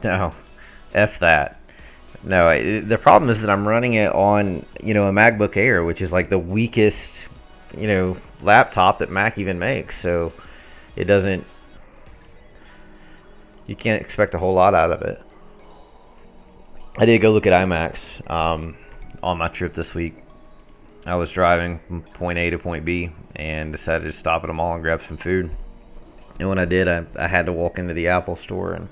No. F that. No, the problem is that I'm running it on, you know, a MacBook Air, which is like the weakest, you know, laptop that Mac even makes. So it doesn't, you can't expect a whole lot out of it. I did go look at iMacs on my trip this week. I was driving from point A to point B and decided to stop at a mall and grab some food. And when I did, I had to walk into the Apple store and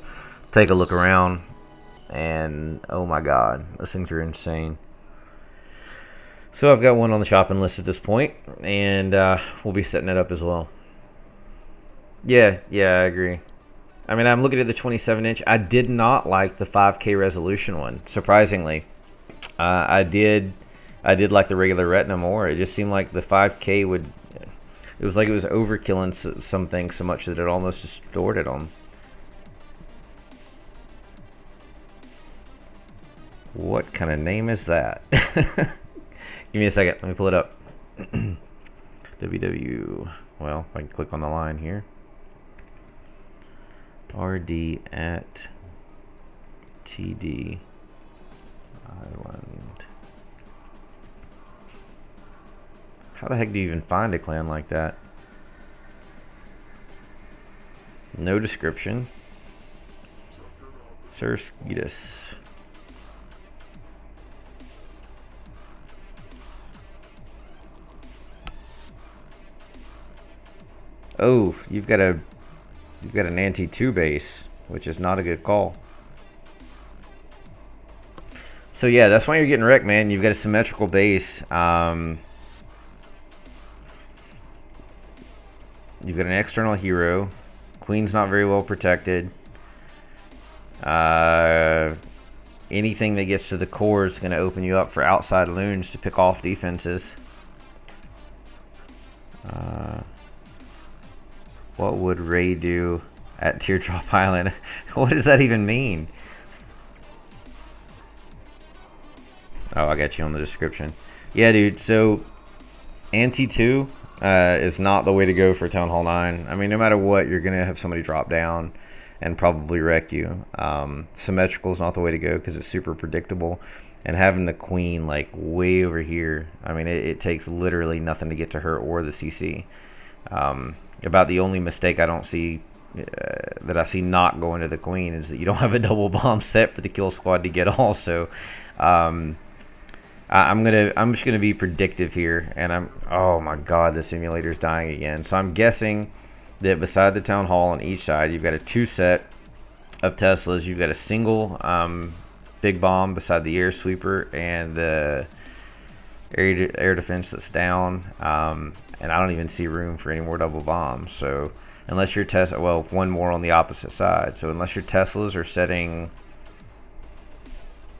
take a look around. And oh my god, those things are insane. So I've got one on the shopping list at this point, and we'll be setting it up as well. Yeah, I agree. I mean, I'm looking at the 27-inch. I did not like the 5K resolution one, surprisingly. I did like the regular Retina more. It just seemed like the 5K would, it was like it was overkilling some things so much that it almost distorted them. What kind of name is that? Give me a second. Let me pull it up. WW. Well, I can click on the line here. RD at TD Island. How the heck do you even find a clan like that? No description. Sir Skeetus. Oh, you've got an anti-2 base, which is not a good call. So yeah, that's why you're getting wrecked, man. You've got a symmetrical base. You've got an external hero. Queen's not very well protected. Anything that gets to the core is going to open you up for outside loons to pick off defenses. What would Ray do at Teardrop Island? What does that even mean? Oh, I got you on the description. Yeah, dude, so Anti-2 is not the way to go for Town Hall 9. I mean, no matter what, you're going to have somebody drop down and probably wreck you. Symmetrical is not the way to go because it's super predictable. And having the Queen, like, way over here, I mean, it takes literally nothing to get to her or the CC. About the only mistake I don't see that I see not going to the queen is that you don't have a double bomb set for the kill squad to get also. I'm just gonna be predictive here, and oh my god, the simulator's dying again. So I'm guessing that beside the town hall on each side, you've got a 2 set of Teslas. You've got a single big bomb beside the air sweeper and the air defense that's down, and I don't even see room for any more double bombs. So unless your one more on the opposite side. So unless your Teslas are setting,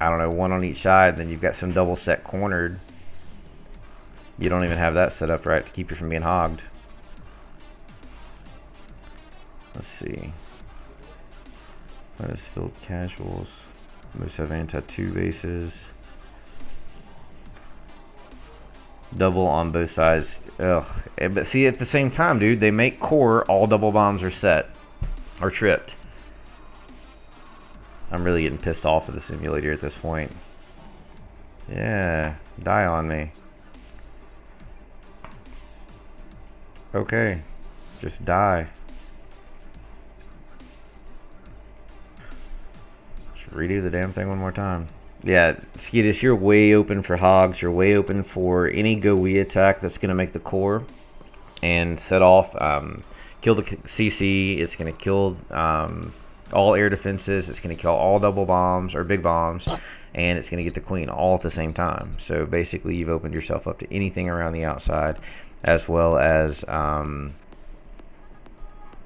I don't know, 1 on each side, then you've got some double set cornered. You don't even have that set up right to keep you from being hogged. Let's see. Let's field casuals. Most have anti-2 bases. Double on both sides. Ugh. But see, at the same time, dude, they make core, all double bombs are set. Or tripped. I'm really getting pissed off with the simulator at this point. Yeah, die on me. Okay, just die. Just redo the damn thing one more time. Yeah, Skeetus, you're way open for hogs. You're way open for any go-we attack that's going to make the core and set off, kill the CC. It's going to kill all air defenses. It's going to kill all double bombs or big bombs, and it's going to get the queen all at the same time. So basically, you've opened yourself up to anything around the outside, as well as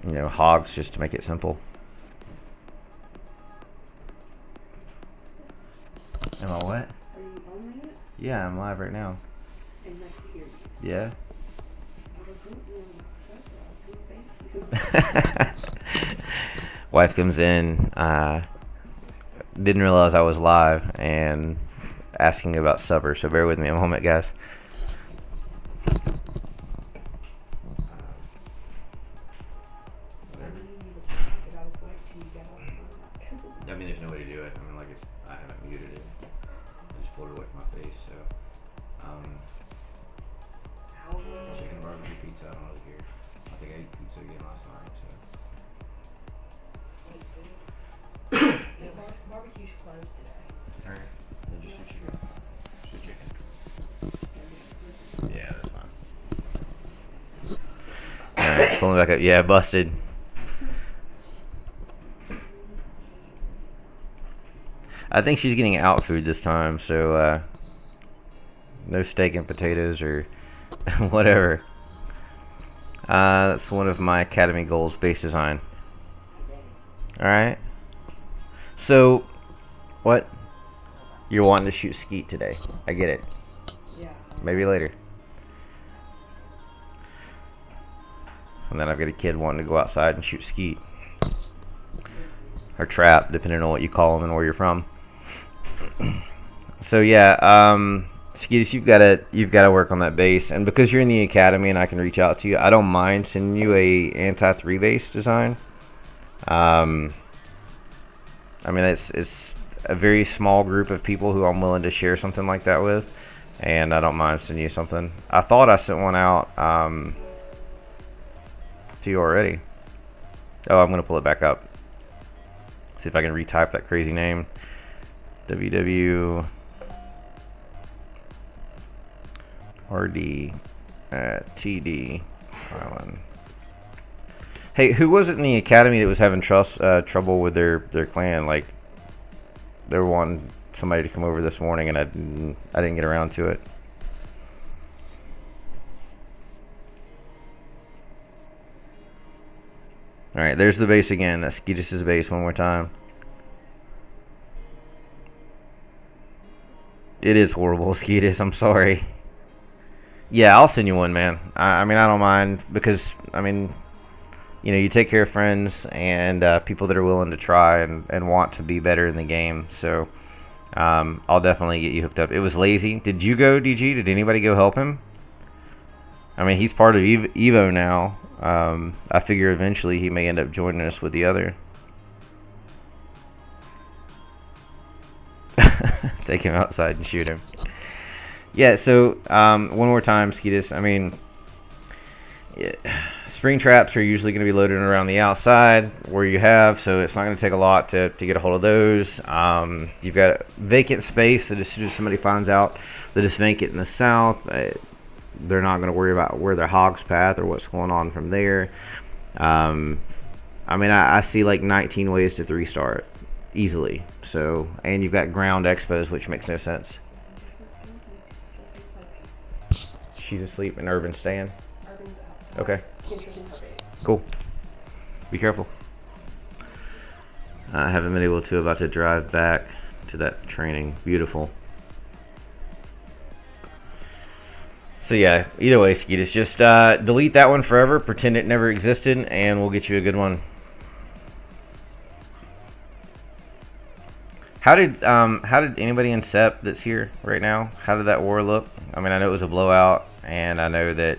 hogs, just to make it simple. Am I what? Are you on it? Yeah, I'm live right now. And I can hear you. Yeah. Thank you. Wife comes in, didn't realize I was live, and asking about supper, so bear with me a moment, guys. I mean, there's no way to do it. I mean, like I haven't muted it. I just pulled it away from my face, so. Chicken barbecue pizza, I don't know here. I think I ate pizza again last night, so. Barbecue's closed today. Alright, then just your chicken. Just your chicken. Yeah, that's fine. Alright, pulling back up. Yeah, busted. I think she's getting out food this time, so no steak and potatoes or whatever. That's one of my academy goals, base design. Alright. So, what? You're wanting to shoot skeet today. I get it. Yeah. Maybe later. And then I've got a kid wanting to go outside and shoot skeet. Or trap, depending on what you call them and where you're from. So yeah, Skeetus, you've got to work on that base, and because you're in the academy and I can reach out to you, I don't mind sending you a anti-3 base design. I mean, it's a very small group of people who I'm willing to share something like that with, and I don't mind sending you something. I thought I sent one out to you already. Oh, I'm gonna pull it back up. See if I can retype that crazy name. WW RD TD Island. Hey, who was it in the academy that was having trouble with their clan? Like, they were wanting somebody to come over this morning, and I didn't get around to it. All right, there's the base again. That's Skeetus' base one more time. It is horrible, Skeetus. I'm sorry. Yeah, I'll send you one, man. I mean, I don't mind, because, I mean, you know, you take care of friends and people that are willing to try and want to be better in the game. So I'll definitely get you hooked up. It was lazy. Did you go, DG? Did anybody go help him? I mean, he's part of Evo now. I figure eventually he may end up joining us with the other. Take him outside and shoot him. Yeah, so one more time, Skeetus. I mean, spring traps are usually going to be loaded around the outside where you have, so it's not going to take a lot to get a hold of those. You've got vacant space that as soon as somebody finds out that it's vacant in the south, they're not going to worry about where their hog's path or what's going on from there. I mean, I see like 19 ways to 3-star it easily. So, and you've got ground expos, which makes no sense. She's asleep in Urban staying. Urban's outside. Okay. Kendra's in her bed. Cool. Be careful. I haven't been able to. About to drive back to that training. Beautiful. So yeah, either way, Skeetus, just delete that one forever, pretend it never existed, and we'll get you a good one. How did anybody in SEP that's here right now, how did that war look? I mean, I know it was a blowout, and I know that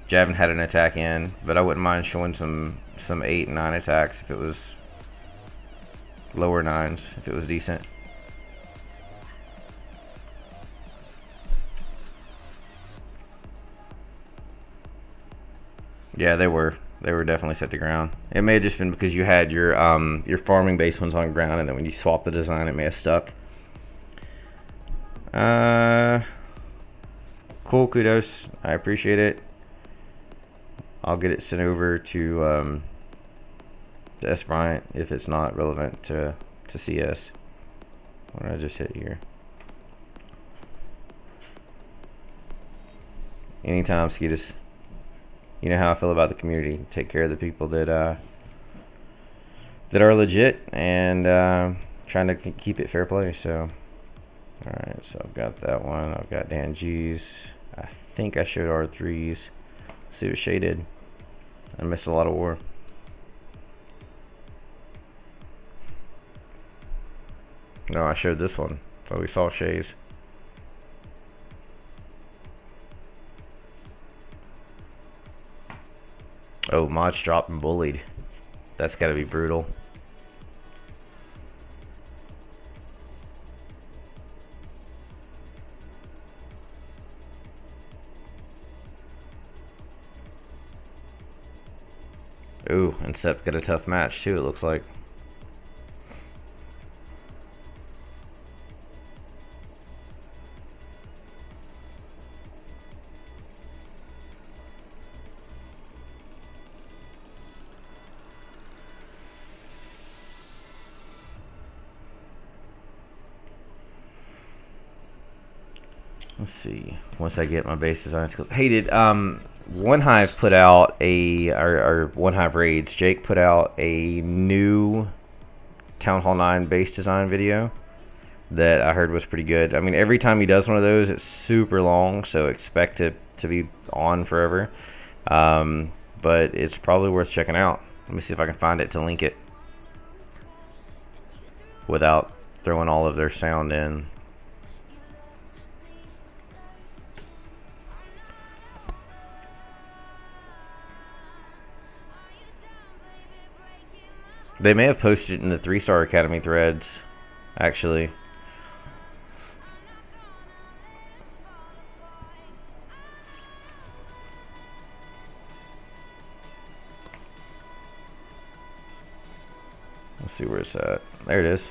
Javin had an attack in, but I wouldn't mind showing some 8 and 9 attacks if it was lower 9s, if it was decent. Yeah, they were definitely set to ground. It may have just been because you had your farming base ones on ground, and then when you swap the design, it may have stuck. Cool, kudos. I appreciate it. I'll get it sent over to S Bryant if it's not relevant to CS. What did I just hit here? Anytime, Skeetus. You know how I feel about the community. Take care of the people that are legit, and trying to keep it fair play. So, all right. So I've got that one. I've got Dan G's. I think I showed R3s. Let's see what Shay did. I missed a lot of war. No, I showed this one. So we saw Shay's. Oh, Mod's dropped and bullied. That's got to be brutal. Ooh, and Sep got a tough match too, it looks like. Let's see. Once I get my base design skills. Hey, did One Hive put out or One Hive Raids? Jake put out a new Town Hall 9 base design video that I heard was pretty good. I mean, every time he does one of those, it's super long, so expect it to be on forever. But it's probably worth checking out. Let me see if I can find it to link it without throwing all of their sound in. They may have posted it in the 3-Star Academy threads, actually. Let's see where it's at. There it is.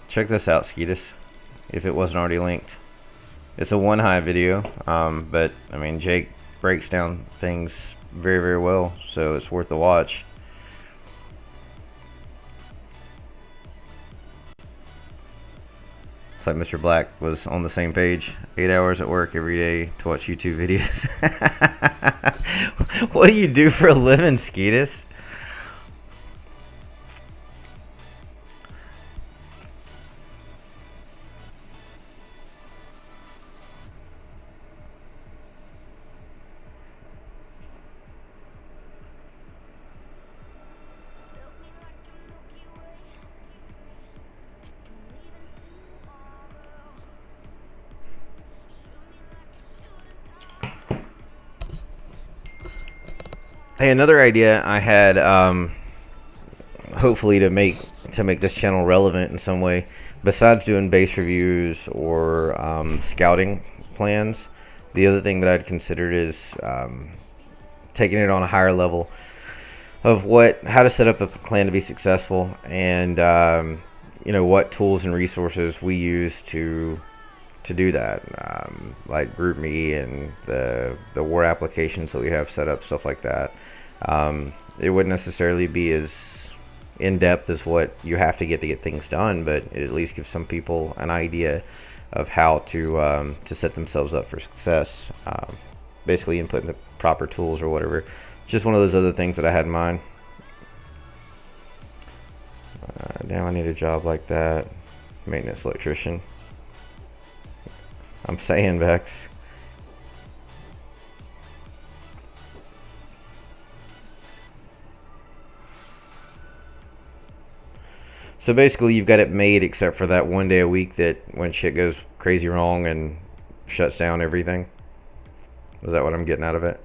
Check this out, Skeetus, if it wasn't already linked. It's a One Hive video, but I mean, Jake breaks down things very, very well, so it's worth the watch. It's like Mr. Black was on the same page. 8 hours at work every day to watch YouTube videos. What do you do for a living, Skeetus? Hey, another idea I had, hopefully to make this channel relevant in some way, besides doing base reviews or scouting plans, The other thing that I'd considered is taking it on a higher level of how to set up a clan to be successful, and what tools and resources we use to do that, like GroupMe and the war applications that we have set up, stuff like that. It wouldn't necessarily be as in depth as what you have to get things done, but it at least gives some people an idea of how to set themselves up for success. Basically, inputting the proper tools or whatever. Just one of those other things that I had in mind. Now I need a job like that. Maintenance electrician. I'm saying, Vex. So basically, you've got it made except for that one day a week that when shit goes crazy wrong and shuts down everything. Is that what I'm getting out of it?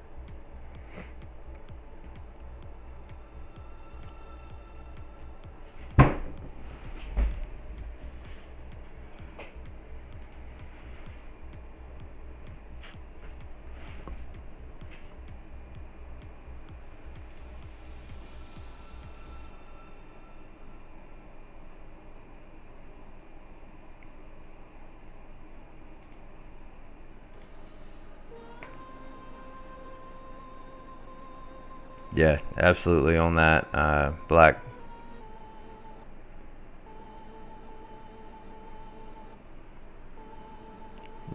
Yeah, absolutely on that. Black.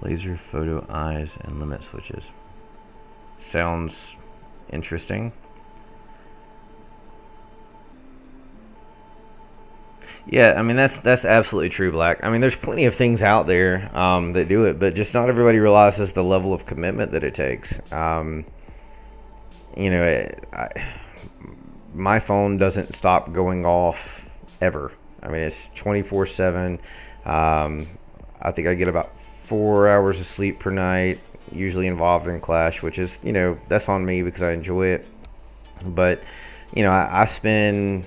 Laser photo eyes and limit switches. Sounds interesting. Yeah, I mean that's absolutely true, Black. I mean, there's plenty of things out there that do it, but just not everybody realizes the level of commitment that it takes. My phone doesn't stop going off ever. I mean, it's 24/7. I think I get about 4 hours of sleep per night, usually involved in Clash, which is, that's on me because I enjoy it. But, I spend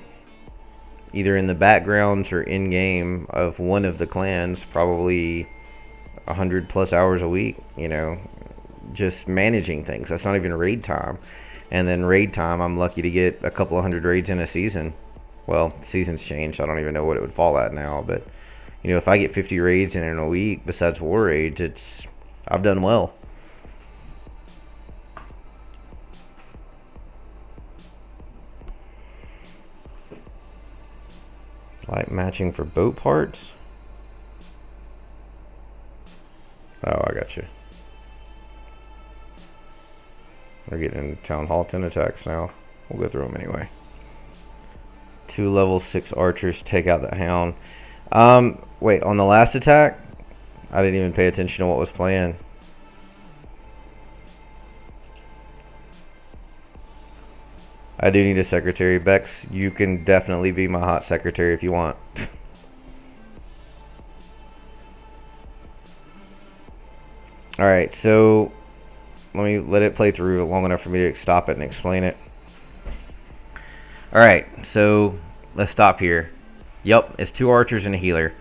either in the backgrounds or in game of one of the clans probably 100+ hours a week, just managing things. That's not even raid time. And then raid time, I'm lucky to get a couple of hundred raids in a season. Well, season's changed. I don't even know what it would fall at now. But, if I get 50 raids in a week, besides war raids, I've done well. Light matching for boat parts? Oh, I got you. We're getting into Town Hall 10 attacks now. We'll go through them anyway. 2 level 6 archers take out the hound. Wait, on the last attack? I didn't even pay attention to what was playing. I do need a secretary. Bex, you can definitely be my hot secretary if you want. Alright, so let it play through long enough for me to stop it and explain it. Alright, so let's stop here. Yep, it's 2 archers and a healer.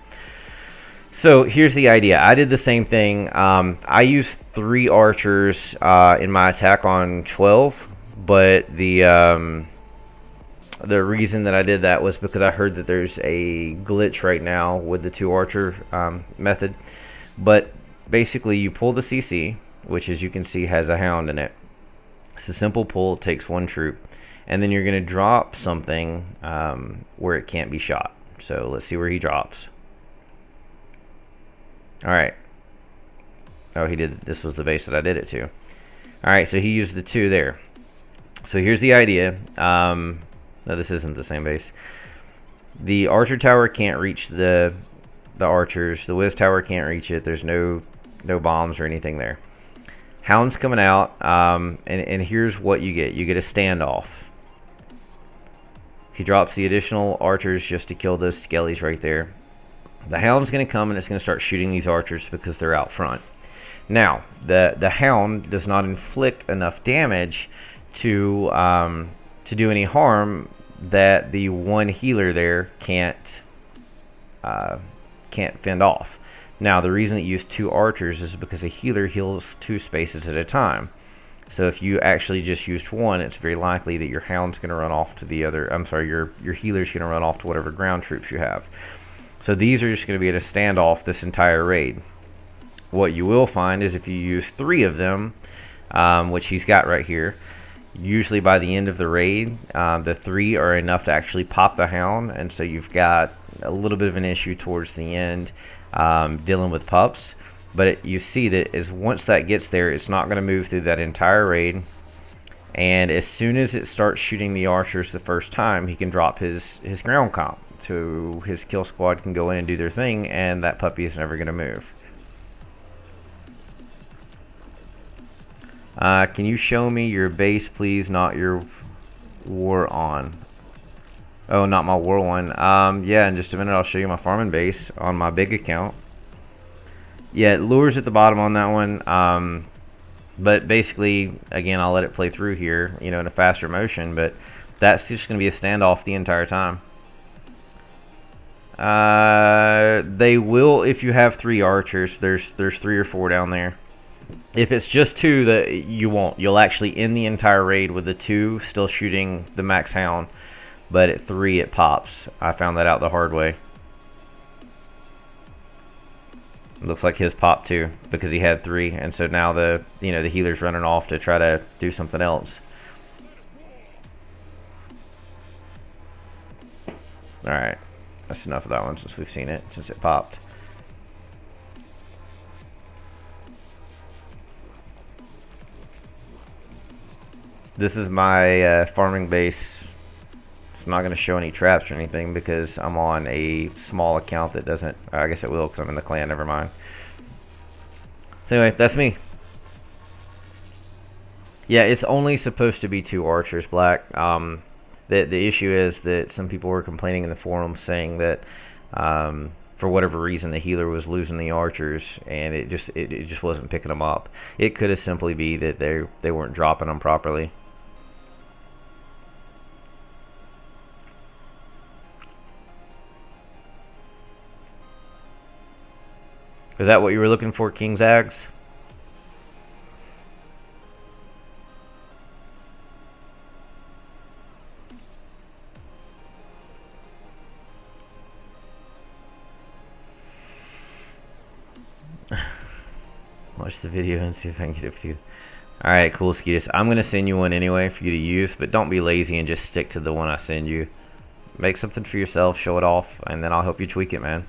So here's the idea. I did the same thing. I used 3 archers in my attack on 12, but the reason that I did that was because I heard that there's a glitch right now with the 2 archer method. But basically, you pull the CC, which as you can see has a hound in it. It's a simple pull. It takes 1 troop. And then you're going to drop something where it can't be shot. So let's see where he drops. Alright. Oh, he did. This was the base that I did it to. Alright, so he used the 2 there. So here's the idea. No, this isn't the same base. The archer tower can't reach the archers. The whiz tower can't reach it. There's no bombs or anything there. Hound's coming out, and here's what you get. You get a standoff. He drops the additional archers just to kill those skellies right there. The hound's going to come and it's going to start shooting these archers because they're out front. Now, the hound does not inflict enough damage to do any harm that the 1 healer there can't fend off. Now, the reason that you use 2 archers is because a healer heals 2 spaces at a time. So if you actually just used 1, it's very likely that your hound's going to run off to the other. I'm sorry, your healer's going to run off to whatever ground troops you have. So these are just going to be at a standoff this entire raid. What you will find is if you use 3 of them, which he's got right here, usually by the end of the raid, the 3 are enough to actually pop the hound, and so you've got a little bit of an issue towards the end dealing with pups. But you see that as once that gets there, it's not going to move through that entire raid. And as soon as it starts shooting the archers the first time, he can drop his ground comp. So his kill squad can go in and do their thing, and that puppy is never going to move. Can you show me your base, please? Not your war on. Oh, not my war one. Yeah, in just a minute I'll show you my farming base on my big account. Yeah, lures at the bottom on that one. But basically, again, I'll let it play through here, in a faster motion. But that's just going to be a standoff the entire time. They will if you have 3 archers. There's 3 or 4 down there. If it's just 2, that you won't. You'll actually end the entire raid with the 2 still shooting the max hound. But at 3, it pops. I found that out the hard way. Looks like his popped too because he had 3, and so now the healer's running off to try to do something else. All right, that's enough of that one since we've seen it, since it popped. This is my farming base. It's not going to show any traps or anything because I'm on a small account that doesn't. I guess it will because I'm in the clan. Never mind. So anyway, that's me. Yeah, it's only supposed to be 2 archers, Black. The issue is that some people were complaining in the forums saying that for whatever reason the healer was losing the archers and it just wasn't picking them up. It could have simply be that they weren't dropping them properly. Is that what you were looking for, King Zags? Watch the video and see if I can get it to you. Alright, cool, Skeetus. I'm going to send you one anyway for you to use, but don't be lazy and just stick to the one I send you. Make something for yourself, show it off, and then I'll help you tweak it, man.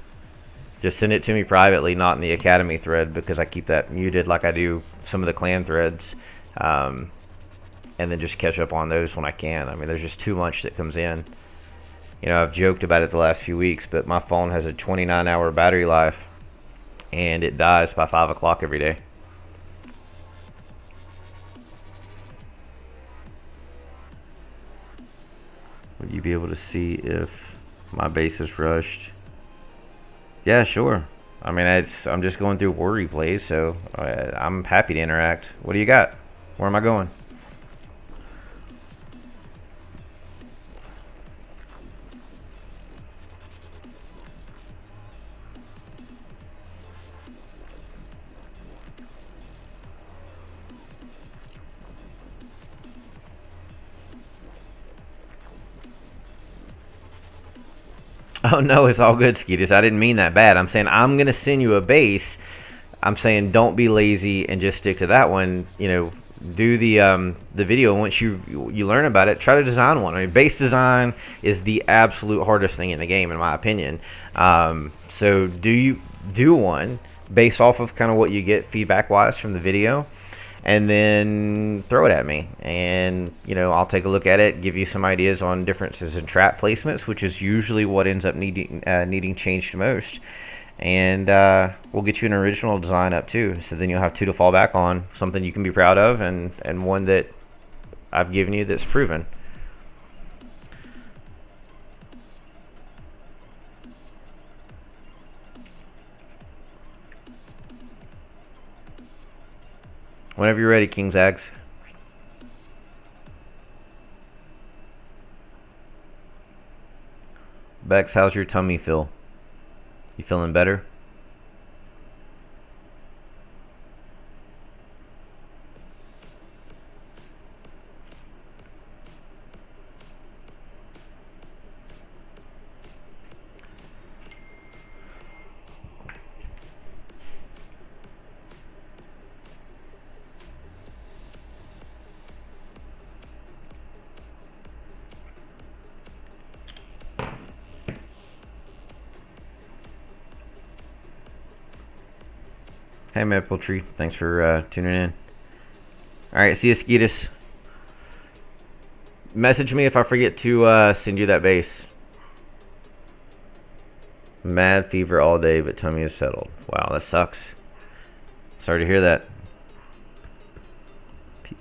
Just send it to me privately, not in the Academy thread, because I keep that muted like I do some of the clan threads. And then just catch up on those when I can. I mean, there's just too much that comes in. I've joked about it the last few weeks, but my phone has a 29-hour battery life, and it dies by 5 o'clock every day. Would you be able to see if my base is rushed? Yeah, sure. I mean, I'm just going through war replays, so I'm happy to interact. What do you got? Where am I going? Oh, no, it's all good, Skeetus. I didn't mean that bad. I'm saying I'm going to send you a base. I'm saying don't be lazy and just stick to that one. Do the video. Once you learn about it, try to design one. I mean, base design is the absolute hardest thing in the game, in my opinion. So do one based off of kind of what you get feedback-wise from the video, and then throw it at me, and I'll take a look at it, give you some ideas on differences in trap placements, which is usually what ends up needing changed most, and we'll get you an original design up too, so then you'll have 2 to fall back on, something you can be proud of, and one that I've given you that's proven. Whenever you're ready, King Zags. Bex, how's your tummy feel? You feeling better? Hey, Maple Tree. Thanks for tuning in. All right, see you, Skeetus. Message me if I forget to send you that base. Mad fever all day, but tummy is settled. Wow, that sucks. Sorry to hear that. P.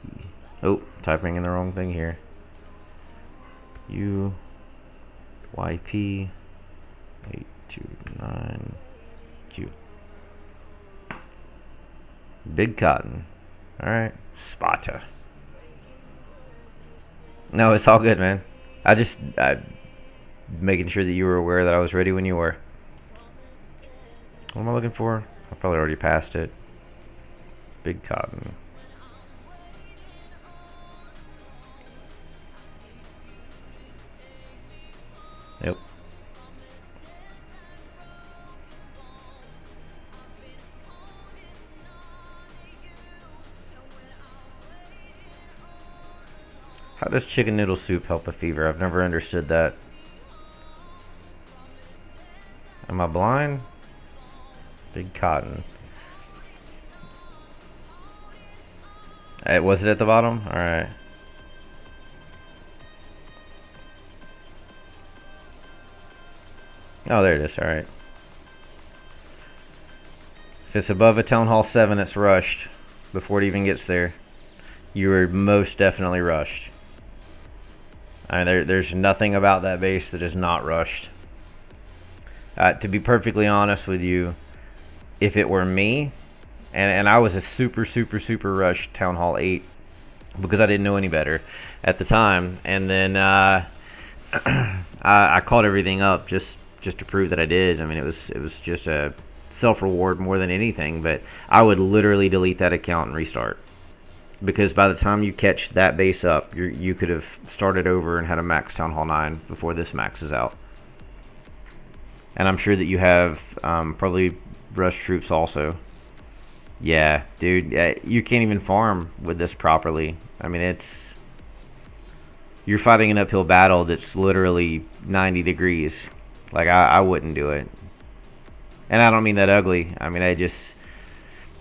Oh, typing in the wrong thing here. U Y P 829 Q. Big Cotton. All right, Sparta. No, it's all good, man. I making sure that you were aware that I was ready when you were. What am I looking for? I probably already passed it. Big Cotton. Yep. How does chicken noodle soup help a fever? I've never understood that. Am I blind? Big Cotton. Was it at the bottom? Alright. Oh, there it is. Alright. If it's above a Town Hall 7, it's rushed. Before it even gets there. You are most definitely rushed. There's nothing about that base that is not rushed. To be perfectly honest with you, if it were me, and I was a super rushed Town Hall 8 because I didn't know any better at the time, and then I caught everything up just to prove that I did. I mean, it was just a self-reward more than anything, but I would literally delete that account and restart. Because by the time you catch that base up, you could have started over and had a max Town Hall 9 before this maxes out. And I'm sure that you have probably rush troops also. Yeah, dude, you can't even farm with this properly. I mean, you're fighting an uphill battle that's literally 90 degrees. Like, I wouldn't do it. And I don't mean that ugly. I mean,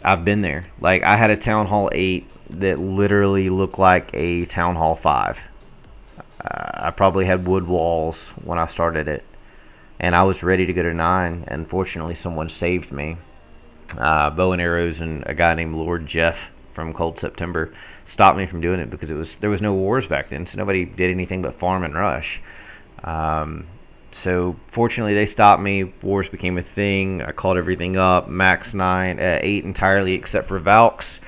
I've been there. Like, I had a Town Hall 8 that literally looked like a Town Hall 5. I probably had wood walls when I started it. And I was ready to go to 9. And fortunately, someone saved me. Bow and Arrows and a guy named Lord Jeff from Cold September stopped me from doing it because there was no wars back then. So nobody did anything but farm and rush. So fortunately, they stopped me. Wars became a thing. I called everything up. Max 9, 8 entirely except for Valks.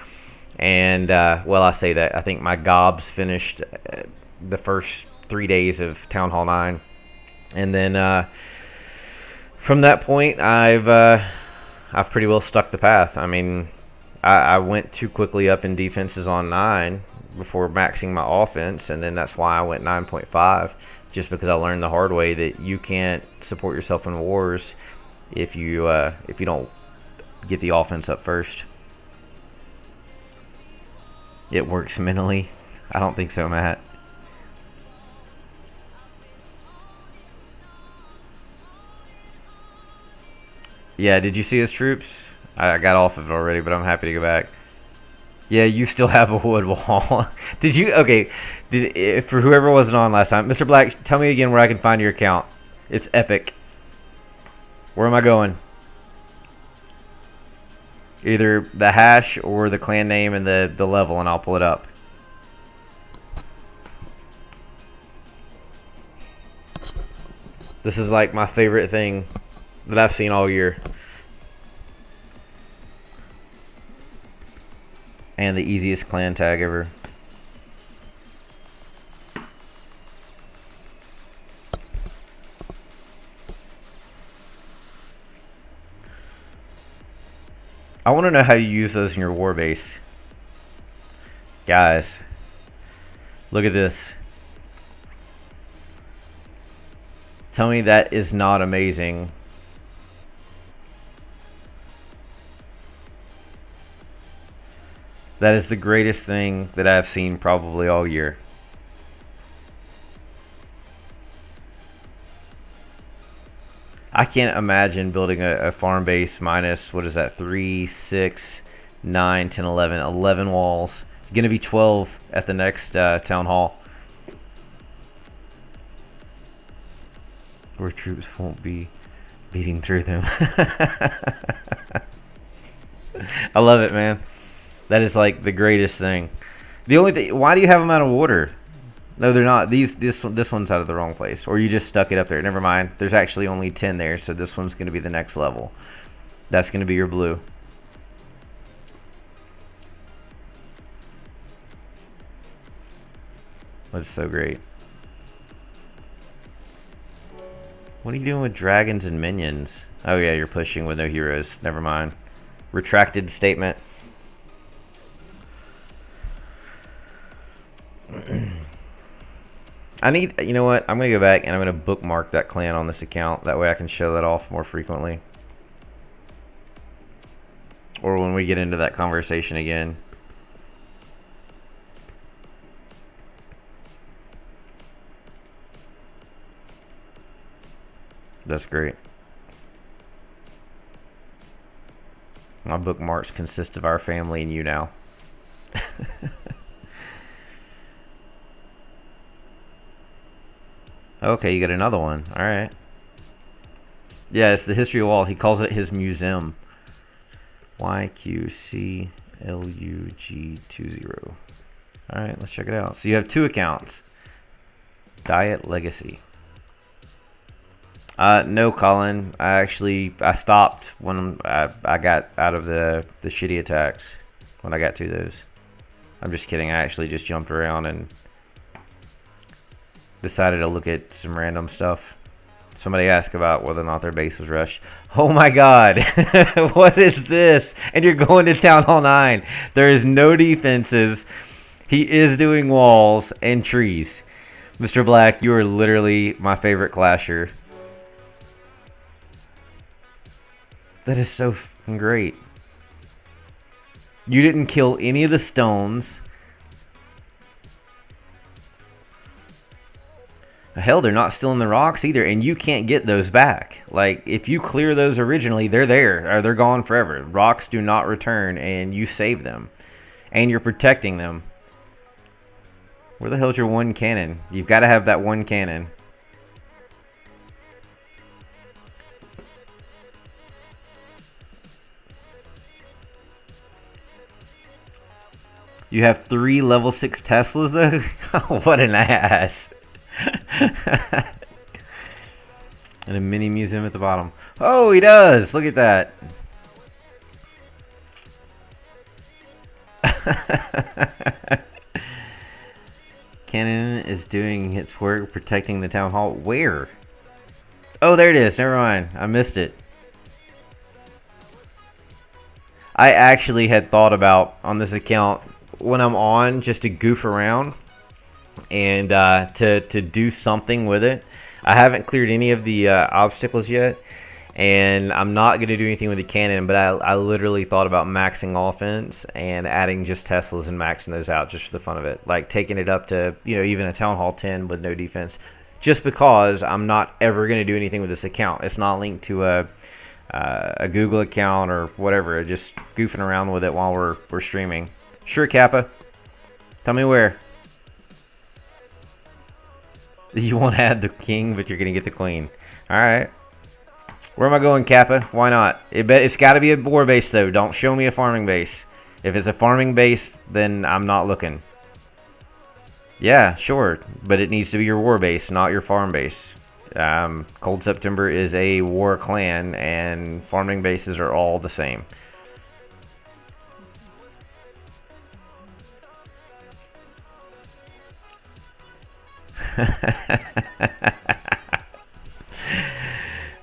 And, well, I say that. I think my gobs finished the first 3 days of Town Hall 9. And then from that point, I've pretty well stuck the path. I mean, I went too quickly up in defenses on 9 before maxing my offense. And then that's why I went 9.5. Just because I learned the hard way that you can't support yourself in wars if you don't get the offense up first. It works mentally. I don't think so, Matt. Yeah, did you see his troops? I got off of it already, but I'm happy to go back. Yeah, you still have a wood wall. Did you? Okay. For whoever wasn't on last time, Mr. Black, tell me again where I can find your account. It's epic. Where am I going? Either the hash or the clan name and the level, and I'll pull it up. This is like my favorite thing that I've seen all year. And the easiest clan tag ever. I want to know how you use those in your war base. Guys, look at this. Tell me that is not amazing. That is the greatest thing that I've seen probably all year. I can't imagine building a farm base minus, what is that, 3, 6, 9, 10, 11. 11 walls. It's going to be 12 at the next town hall. Where troops won't be beating through them. I love it, man. That is like the greatest thing. The only thing, why do you have them out of water? No, they're not. This one's out of the wrong place. Or you just stuck it up there. Never mind. There's actually only 10 there, so this one's going to be the next level. That's going to be your blue. That's so great. What are you doing with dragons and minions? Oh yeah, you're pushing with no heroes. Never mind. Retracted statement. I need, you know what? I'm going to go back and I'm going to bookmark that clan on this account. That way I can show that off more frequently. Or when we get into that conversation again. That's great. My bookmarks consist of our family and you now. Okay, you got another one. All right. Yeah, it's the history wall. He calls it his museum. YQCLUG20. All right, let's check it out. So you have 2 accounts. Diet Legacy. No, Colin. I stopped when I got out of the shitty attacks. When I got to those. I'm just kidding. I actually just jumped around and decided to look at some random stuff. Somebody asked about whether or not their base was rushed. Oh my god. What is this? And you're going to Town Hall 9. There is no defenses. He is doing walls and trees. Mr. Black, you are literally my favorite clasher. That is so fucking great. You didn't kill any of the stones. Hell, they're not still in the rocks either, and you can't get those back. Like, if you clear those originally, they're there, or they're gone forever. Rocks do not return, and you save them. And you're protecting them. Where the hell's your one cannon? You've got to have that one cannon. You have 3 level 6 Teslas, though? What an ass. And a mini museum at the bottom. Oh, he does! Look at that. Cannon is doing its work protecting the town hall. Where? Oh, there it is. Never mind. I missed it. I actually had thought about, on this account, when I'm on, just to goof around and to do something with it. I haven't cleared any of the obstacles yet, and I'm not going to do anything with the cannon, but I literally thought about maxing offense and adding just Teslas and maxing those out just for the fun of it. Like taking it up to, you know, even a Town Hall 10 with no defense, just because I'm not ever going to do anything with this account. It's not linked to a Google account or whatever. Just goofing around with it while we're streaming. Sure, Kappa. Tell me where. You won't add the king, but you're going to get the queen. Alright. Where am I going, Kappa? Why not? It's got to be a war base, though. Don't show me a farming base. If it's a farming base, then I'm not looking. Yeah, sure. But it needs to be your war base, not your farm base. Cold September is a war clan, and farming bases are all the same.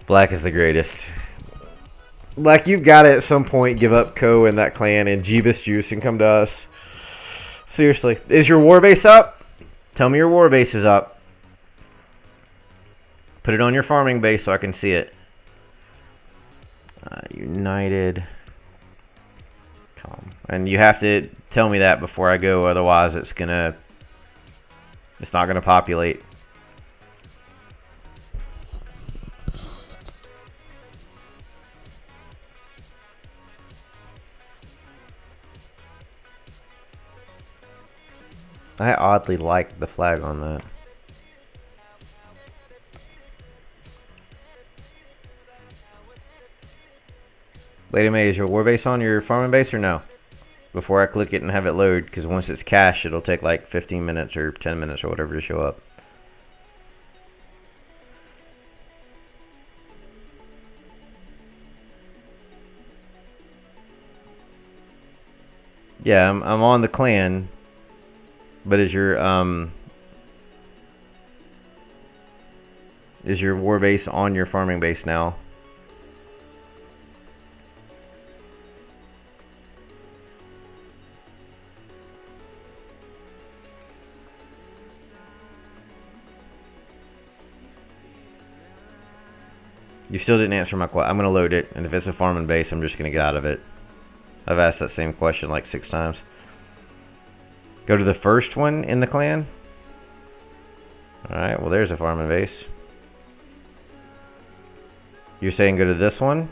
Black is the greatest. Black, you've got to at some point give up Co and that clan and Jeebus Juice and come to us. Seriously. Is your war base up? Tell me your war base is up. Put it on your farming base so I can see it. United. And you have to tell me that before I go, otherwise it's not gonna populate. I oddly like the flag on that. Lady May, is your war base on your farming base or no? Before I click it and have it load, because once it's cached, it'll take like 15 minutes or 10 minutes or whatever to show up. Yeah, I'm on the clan, but is your war base on your farming base now? You still didn't answer my question. I'm going to load it, and if it's a farming base, I'm just going to get out of it. I've asked that same question like 6 times. Go to the first one in the clan. Alright, well there's a farming base. You're saying go to this one?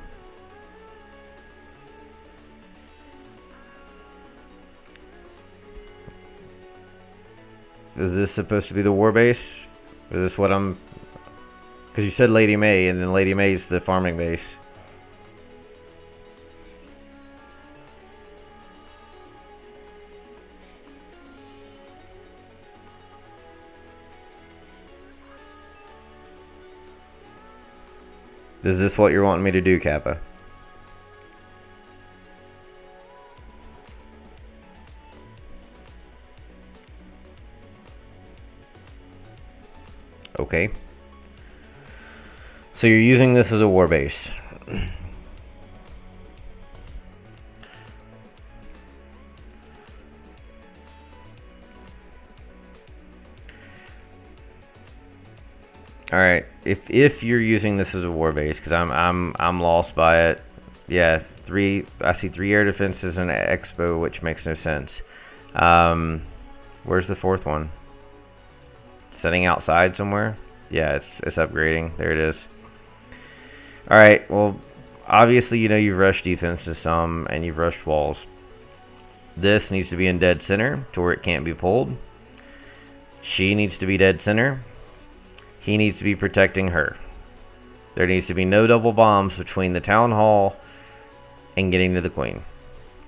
Is this supposed to be the war base? Is this what I'm... Because you said Lady May, and then Lady May's the farming base. Is this what you're wanting me to do, Kappa? Okay. So you're using this as a war base. All right. If you're using this as a war base, because I'm lost by it. Yeah, I see 3 air defenses and an expo, which makes no sense. Where's the 4th one? Setting outside somewhere? Yeah, it's upgrading. There it is. All right. Well, obviously you know you've rushed defenses some and you've rushed walls. This needs to be in dead center to where it can't be pulled. She needs to be dead center. He needs to be protecting her. There needs to be no double bombs between the town hall and getting to the queen,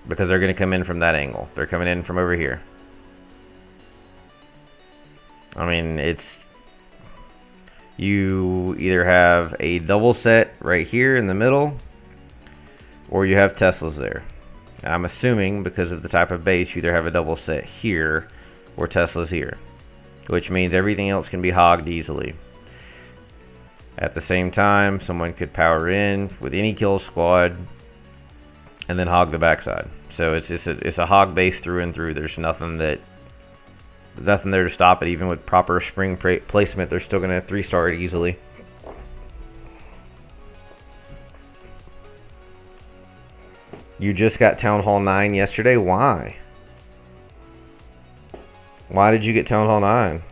because they're going to come in from that angle. They're coming in from over here. I mean, it's... You either have a double set right here in the middle, or you have Teslas there. I'm assuming because of the type of base, you either have a double set here or Teslas here, which means everything else can be hogged easily. At the same time, someone could power in with any kill squad and then hog the backside. So it's a hog base through and through. There's nothing there to stop it. Even with proper spring placement, they're still going to 3-star it easily. You just got Town Hall 9 yesterday? Why? Why did you get Town Hall 9?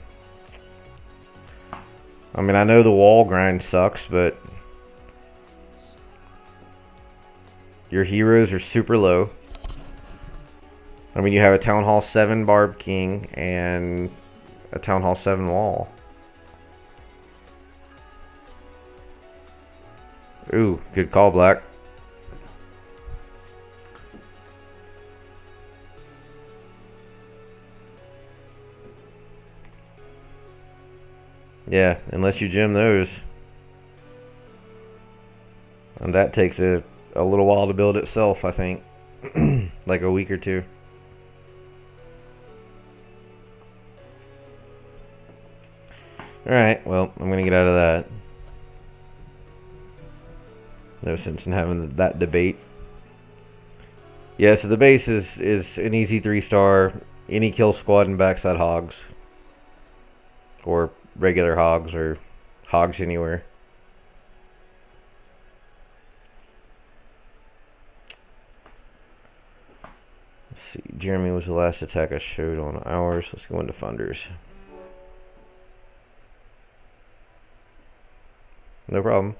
I mean, I know the wall grind sucks, but your heroes are super low. I mean, you have a Town Hall 7 Barb King and a Town Hall 7 wall. Ooh, good call, Black. Yeah, unless you gem those. And that takes a little while to build itself, I think. Like a week or 2. Alright, well, I'm going to get out of that. No sense in having that debate. Yeah, so the base is an easy 3-star. Any kill squad and backside hogs. Or regular hogs, or hogs anywhere. Let's see. Jeremy was the last attack I showed on ours. Let's go into funders. No problem.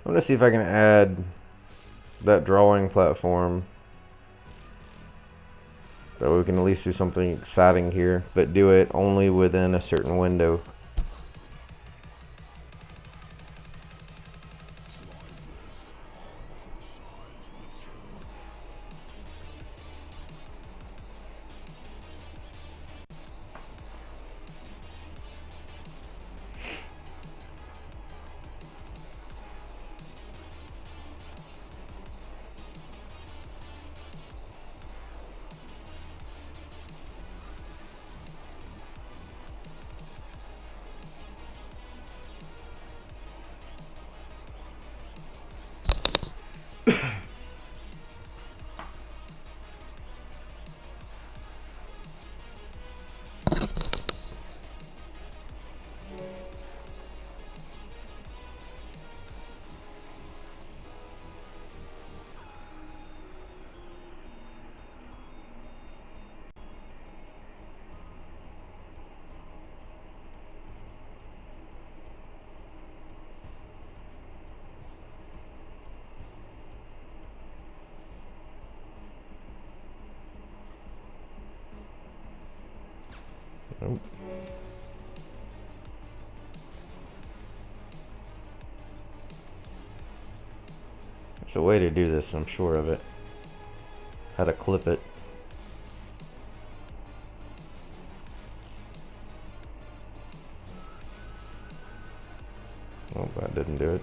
gonna see if I can add that drawing platform. That way we can at least do something exciting here, but do it only within a certain window. Nope. There's a way to do this, I'm sure of it. How to clip it. Oh, that didn't do it.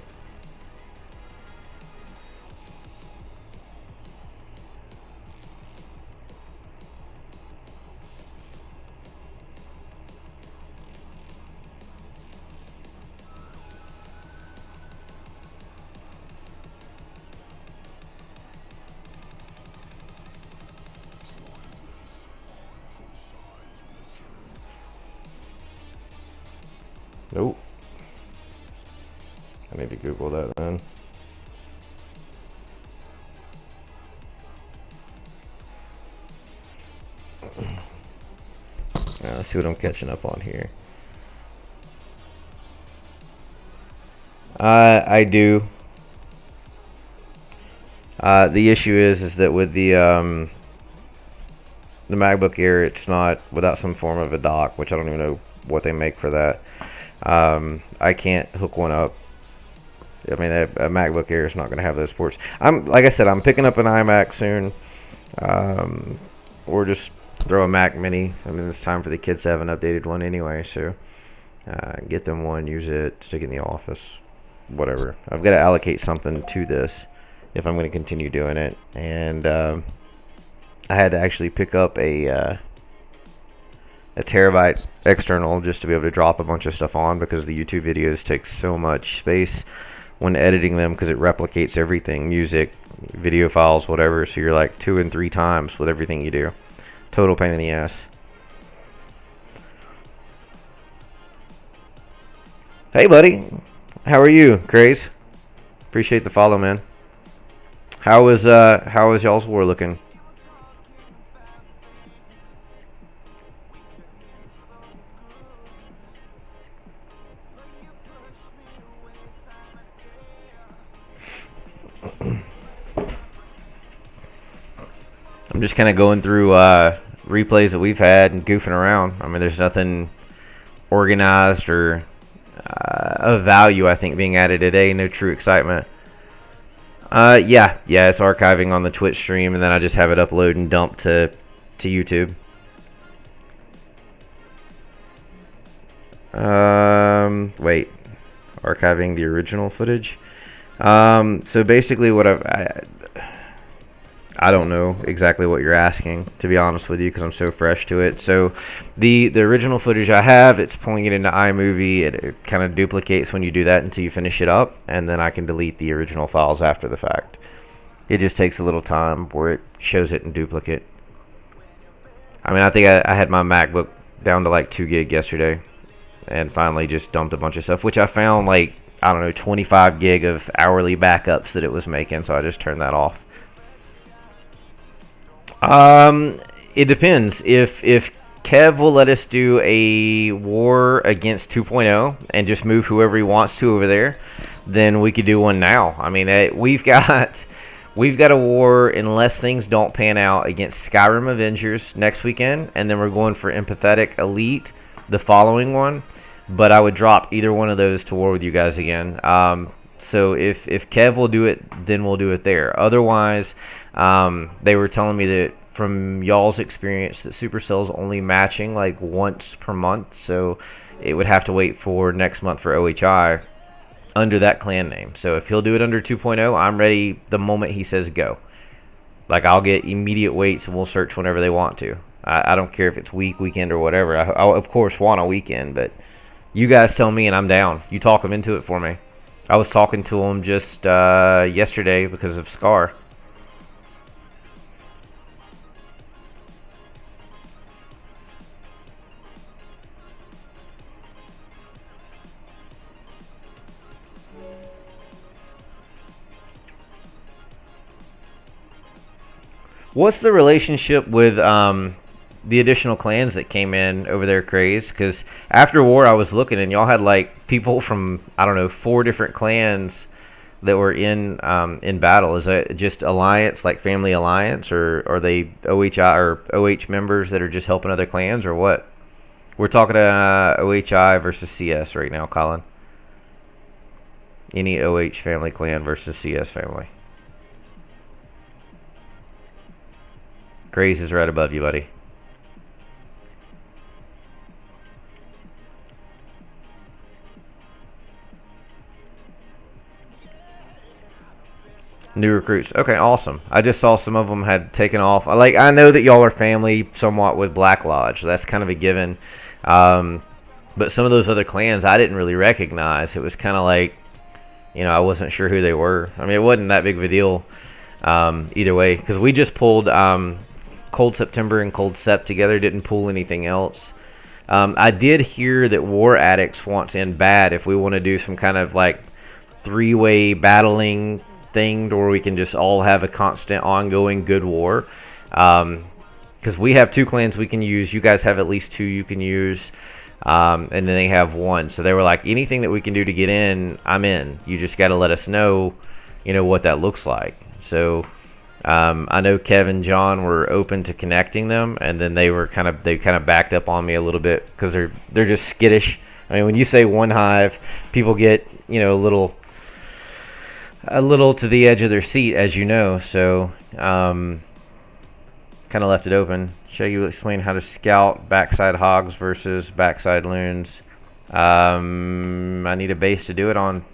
Nope. I need to Google that then. Let's see what I'm catching up on here. I do. The issue is that with the MacBook Air, it's not without some form of a dock, which I don't even know what they make for that. I can't hook one up. I mean, a MacBook Air is not going to have those ports. Like I said, I'm picking up an iMac soon, or just throw a Mac Mini. I mean, it's time for the kids to have an updated one anyway, so get them one, use it, stick it in the office, whatever. I've got to allocate something to this if I'm going to continue doing it, and I had to actually pick up a terabyte external just to be able to drop a bunch of stuff on, because the YouTube videos take so much space when editing them, because it replicates everything, music, video files, whatever, so you're like 2 and 3 times with everything you do. Total pain in the ass. Hey buddy, how are you, Craze? Appreciate the follow, man. How is y'all's war looking? I'm just kind of going through replays that we've had and goofing around. I mean, there's nothing organized or of value, I think, being added today. No true excitement. Yeah, it's archiving on the Twitch stream, and then I just have it upload and dump to YouTube. Wait, archiving the original footage. So basically, what I don't know exactly what you're asking, to be honest with you, because I'm so fresh to it. So the original footage I have, it's pulling it into iMovie. It kind of duplicates when you do that until you finish it up, and then I can delete the original files after the fact. It just takes a little time where it shows it in duplicate. I mean, I think I had my MacBook down to like 2 gig yesterday, and finally just dumped a bunch of stuff, which I found like, I don't know, 25 gig of hourly backups that it was making, so I just turned that off. It depends. If Kev will let us do a war against 2.0 and just move whoever he wants to over there, then we could do one now. I mean, we've got a war unless things don't pan out against Skyrim Avengers next weekend, and then we're going for Empathetic Elite the following one. But I would drop either one of those to war with you guys again. So if Kev will do it, then we'll do it there. Otherwise, they were telling me that from y'all's experience that Supercell's only matching like once per month, so it would have to wait for next month for OHI under that clan name. So if he'll do it under 2.0, I'm ready the moment he says go. Like, I'll get immediate waits and we'll search whenever they want to. I don't care if it's weekend, or whatever. I of course want a weekend, but you guys tell me and I'm down. You talk them into it for me. I was talking to him just yesterday because of Scar. What's the relationship with the additional clans that came in over there, Craze? Because after war, I was looking, and y'all had like people from, I don't know, 4 different clans that were in battle. Is it just alliance, like family alliance, or are they OHI or OH members that are just helping other clans, or what? We're talking to OHI versus CS right now, Colin. Any OH family clan versus CS family. Craze is right above you, buddy. New recruits. Okay, awesome. I just saw some of them had taken off. Like, I know that y'all are family somewhat with Black Lodge. That's kind of a given. But some of those other clans I didn't really recognize. It was kind of like, I wasn't sure who they were. I mean, it wasn't that big of a deal either way. Because we just pulled Cold September and Cold Sep together. Didn't pull anything else. I did hear that War Addicts wants in bad if we want to do some kind of like 3-way battling thing where we can just all have a constant ongoing good war, because we have 2 clans we can use. You guys have at least 2 you can use, and then they have 1. So they were like, anything that we can do to get in, I'm in. You just got to let us know what that looks like. So I know Kevin and John were open to connecting them, and then they kind of backed up on me a little bit because they're just skittish. I mean, when you say one hive, people get a little to the edge of their seat, as you know. So kind of left it open. Shall you explain how to scout backside hogs versus backside loons? I need a base to do it on.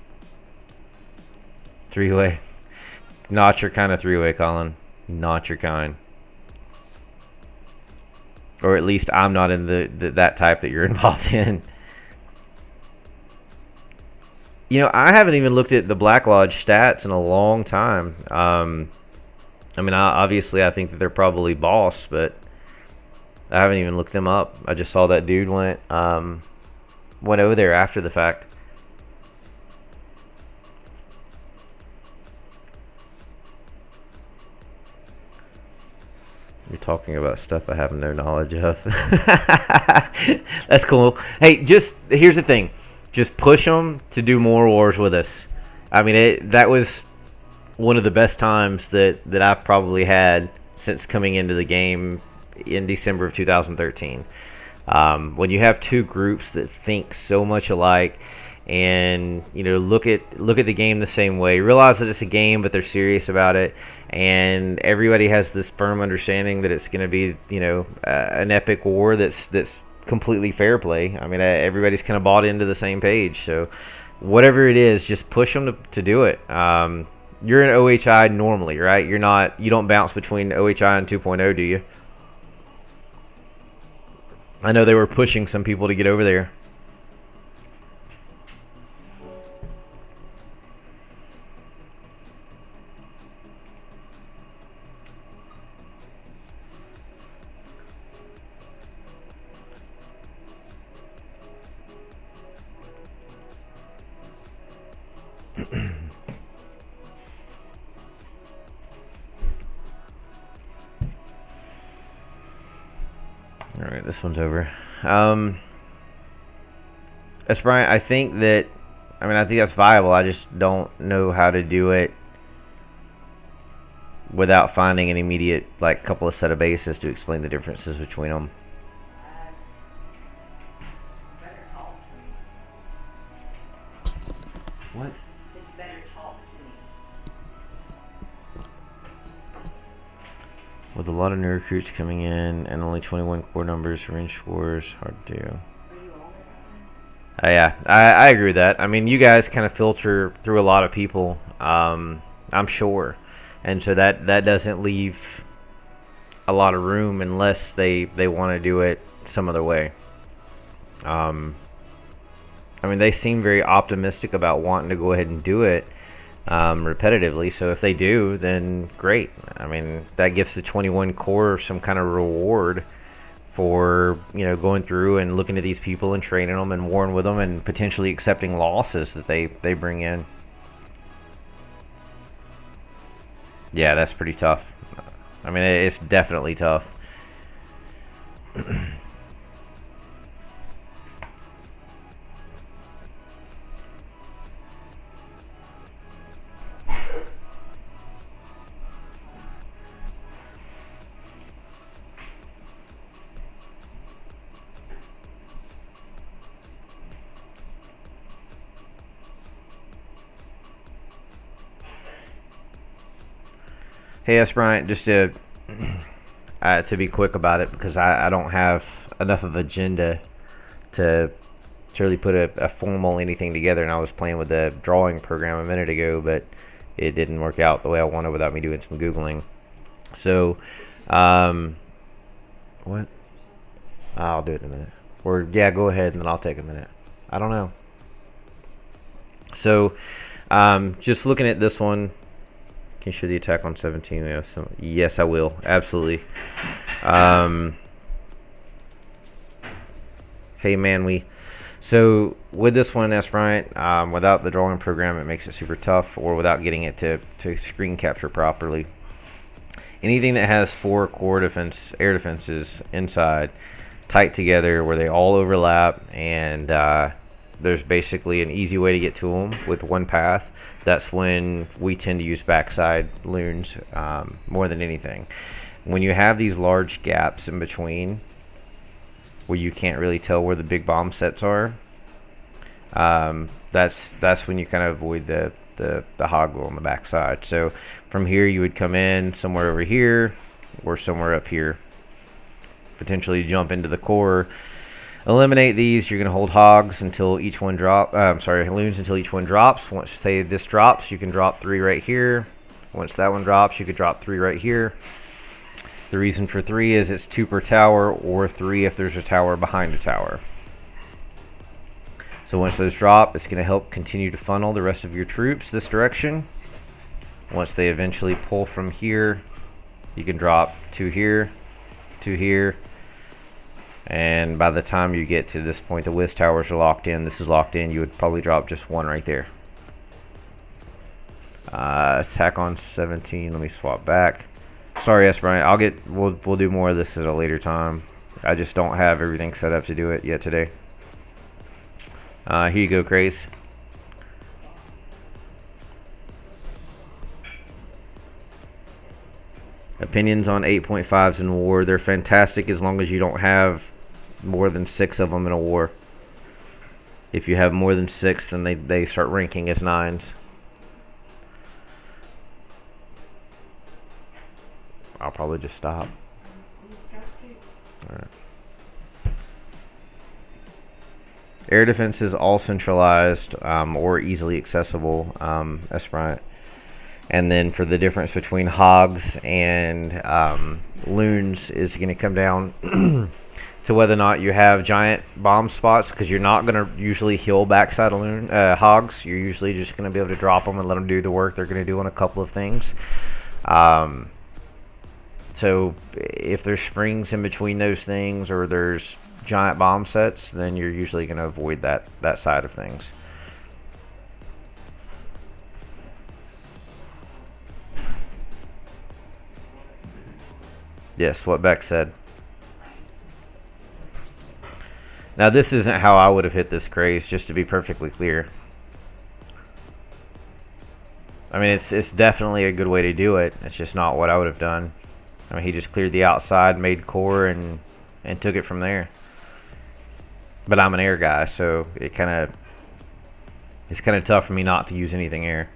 3-way. Not your kind of 3-way, Colin. Not your kind. Or at least I'm not in that type that you're involved in. I haven't even looked at the Black Lodge stats in a long time. I mean, obviously, I think that they're probably boss, but I haven't even looked them up. I just saw that dude went over there after the fact. You're talking about stuff I have no knowledge of. That's cool. Hey, here's the thing. Just push them to do more wars with us. I mean, that was one of the best times that I've probably had since coming into the game in December of 2013. When you have 2 groups that think so much alike, and look at the game the same way, realize that it's a game, but they're serious about it, and everybody has this firm understanding that it's going to be an epic war that's completely fair play. I mean, everybody's kind of bought into the same page. So whatever it is, just push them to do it. You're an OHI normally, right? You don't bounce between OHI and 2.0, do you? I know they were pushing some people to get over there. All right, this one's over. That's Brian. I think that I mean, I think that's viable. I just don't know how to do it without finding an immediate, like, couple of set of bases to explain the differences between them. Better talk to me. What? I said you better talk to me. With a lot of new recruits coming in and only 21 core numbers for range scores, hard to do. Are you on it? Yeah, I agree with that. I mean, you guys kind of filter through a lot of people, I'm sure. And so that doesn't leave a lot of room unless they want to do it some other way. I mean, they seem very optimistic about wanting to go ahead and do it repetitively. So if they do, then great. I mean, that gives the 21 core some kind of reward for, you know, going through and looking at these people and training them and warring with them and potentially accepting losses that they bring in. Yeah, that's pretty tough. I mean, it's definitely tough. Hey, S. Bryant, just to be quick about it, because I don't have enough of agenda to really put a formal anything together, and I was playing with the drawing program a minute ago, but it didn't work out the way I wanted without me doing some Googling. So, what? I'll do it in a minute. Or, yeah, go ahead, and then I'll take a minute. I don't know. So, just looking at this one, can you show the attack on 17? We have some. Yes, I will. Absolutely. Hey, man, so with this one, S. Bryant, without the drawing program, it makes it super tough, or without getting it to screen capture properly. Anything that has 4 core defense, air defenses inside, tight together, where they all overlap, and there's basically an easy way to get to them with one path. That's when we tend to use backside loons more than anything. When you have these large gaps in between where you can't really tell where the big bomb sets are, that's when you kind of avoid the hoggle on the backside. So from here you would come in somewhere over here or somewhere up here, potentially jump into the core. Eliminate these. You're going to hold hogs until each one loons until each one drops. Once, say, this drops, you can drop 3 right here. Once that one drops, you could drop 3 right here. The reason for 3 is it's 2 per tower, or 3 if there's a tower behind a tower. So once those drop, it's going to help continue to funnel the rest of your troops this direction. Once they eventually pull from here, you can drop 2 here, 2 here. And by the time you get to this point, the whiz towers are locked in. This is locked in. You would probably drop just 1 right there. Attack on 17. Let me swap back. Sorry, S. Bryant. We'll do more of this at a later time. I just don't have everything set up to do it yet today. Here you go, Craze. Opinions on 8.5s in war. They're fantastic as long as you don't have more than 6 of them in a war. If you have more than 6, then they start ranking as 9s. I'll probably just stop. All right. Air defense is all centralized or easily accessible, S. Bryant. And then for the difference between hogs and loons is going to come down to whether or not you have giant bomb spots, because you're not going to usually heal backside of hogs. You're usually just going to be able to drop them and let them do the work they're going to do on a couple of things. So if there's springs in between those things, or there's giant bomb sets, then you're usually going to avoid that side of things. Yes, what Beck said. Now, this isn't how I would have hit this Craze, just to be perfectly clear. I mean, it's definitely a good way to do it. It's just not what I would have done. I mean, he just cleared the outside, made core, and took it from there. But I'm an air guy, so it's kind of tough for me not to use anything air.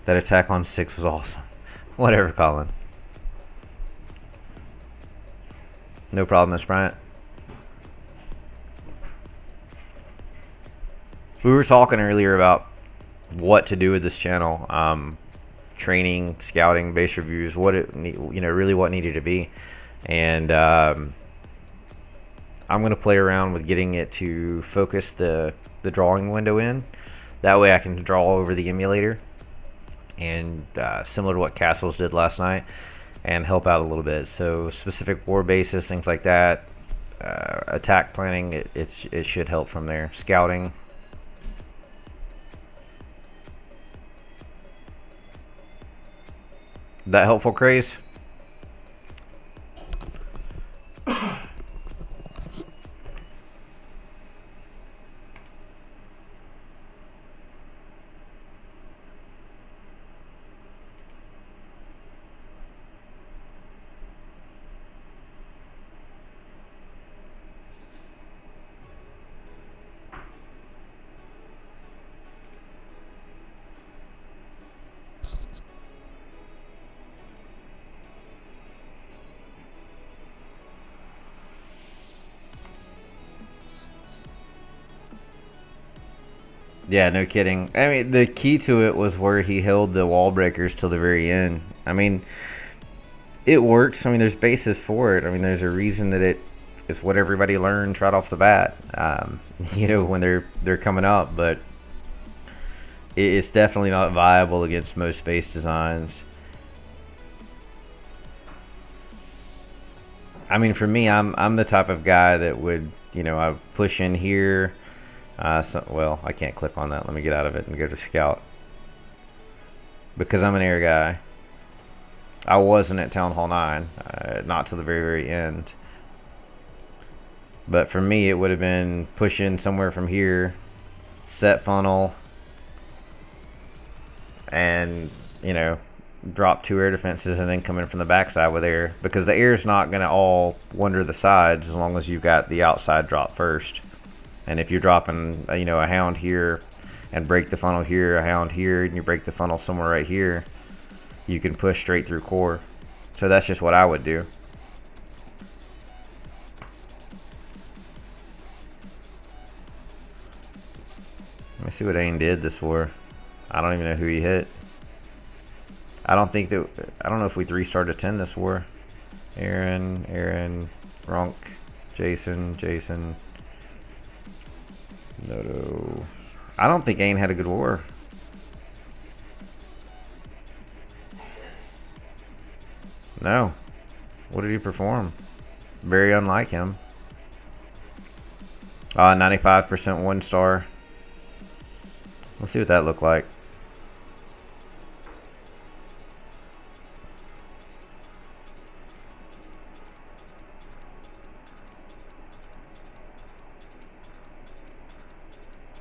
That attack on 6 was awesome. Whatever, Colin. No problem, Miss Bryant. We were talking earlier about what to do with this channel. Training, scouting, base reviews, really what needed to be. And I'm going to play around with getting it to focus the drawing window in. That way I can draw over the emulator. And similar to what Castles did last night, and help out a little bit. So specific war bases, things like that, attack planning, it should help from there. Scouting. That helpful, Craze? Yeah, no kidding. I mean, the key to it was where he held the wall breakers till the very end. I mean, it works. I mean, there's basis for it. I mean, there's a reason that it's what everybody learned right off the bat. When they're coming up, but it's definitely not viable against most base designs. I mean, for me, I'm the type of guy that would, I push in here. Well, I can't click on that. Let me get out of it and go to Scout. Because I'm an air guy. I wasn't at Town Hall 9. Not to the very, very end. But for me, it would have been push in somewhere from here. Set funnel. And, drop 2 air defenses and then come in from the backside with air. Because the air is not going to all wander the sides as long as you've got the outside drop first. And if you're dropping, a hound here and break the funnel here, a hound here, and you break the funnel somewhere right here, you can push straight through core. So that's just what I would do. Let me see what Ain did this for. I don't even know who he hit. I don't know if we 3-starred a 10 this war. Aaron, Ronk, Jason. No. I don't think Ain had a good war. No. What did he perform? Very unlike him. 95% 1-star. Let's see what that looked like.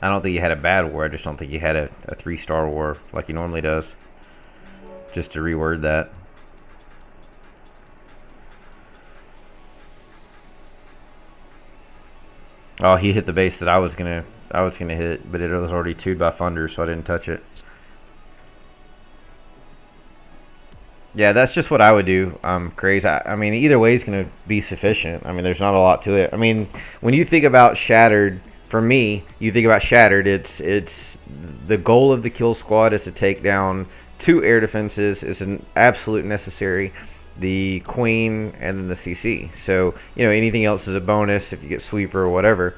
I don't think he had a bad war. I just don't think he had a 3-star war like he normally does. Just to reword that. Oh, he hit the base that I was gonna hit, but it was already 2'd by Thunder, so I didn't touch it. Yeah, that's just what I would do. Crazy. I mean, either way is gonna be sufficient. I mean, there's not a lot to it. I mean, when you think about Shattered. For me, you think about Shattered, it's the goal of the kill squad is to take down 2 air defenses is an absolute necessary, the Queen and then the CC. So, anything else is a bonus if you get Sweeper or whatever.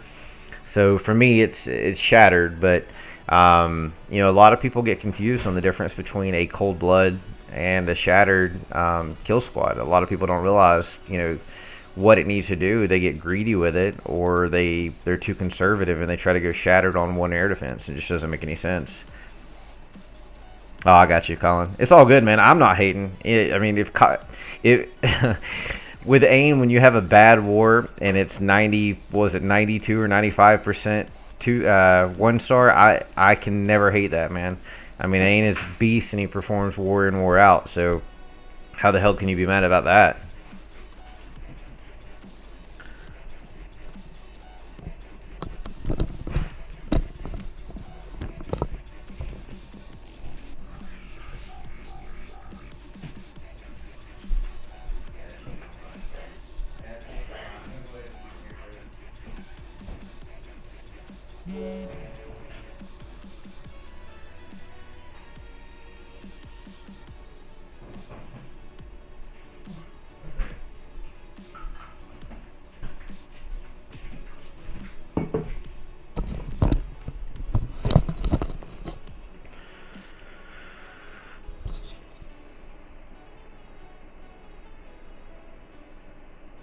So for me, it's Shattered, but a lot of people get confused on the difference between a Cold Blood and a Shattered kill squad. A lot of people don't realize, what it needs to do. They get greedy with it, or they're too conservative and they try to go Shattered on 1 air defense. It just doesn't make any sense. Oh, I got you, Colin. It's all good, man. I'm not hating. I mean, if with AIM, when you have a bad war and it's 92 or 95% to 1-star, I can never hate that, man. I mean, Ain is beast and he performs war in, war out. So how the hell can you be mad about that?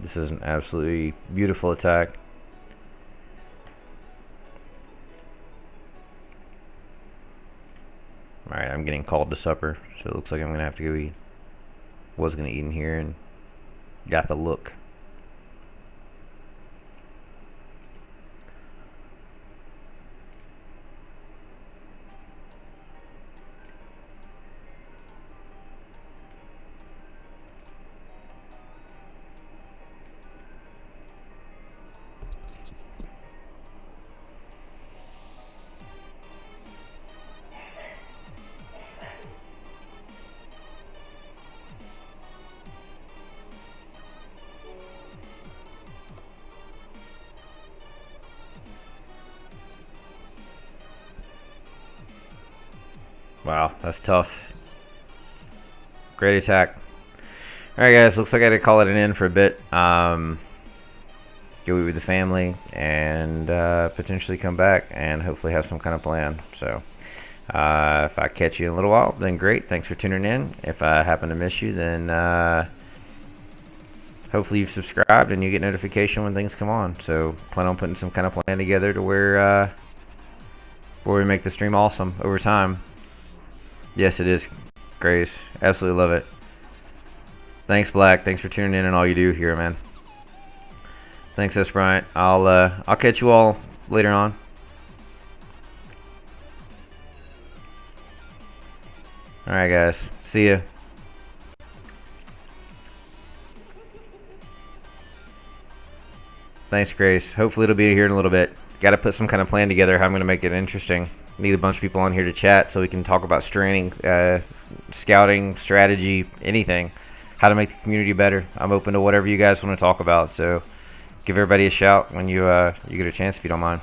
This is an absolutely beautiful attack. Alright, I'm getting called to supper, so it looks like I'm going to have to go eat. Was going to eat in here and got the look. Wow, that's tough. Great attack. Alright guys, looks like I had to call it an end for a bit. Go eat with the family and potentially come back and hopefully have some kind of plan. So if I catch you in a little while, then great. Thanks for tuning in. If I happen to miss you, then hopefully you've subscribed and you get notification when things come on. So plan on putting some kind of plan together to where we make the stream awesome over time. Yes, it is, Grace. Absolutely love it. Thanks, Black. Thanks for tuning in and all you do here, man. Thanks, S. Bryant. I'll catch you all later on. All right, guys. See ya. Thanks, Grace. Hopefully it'll be here in a little bit. Got to put some kind of plan together how I'm going to make it interesting. Need a bunch of people on here to chat so we can talk about straining, scouting, strategy, anything. How to make the community better. I'm open to whatever you guys want to talk about. So give everybody a shout when you get a chance if you don't mind.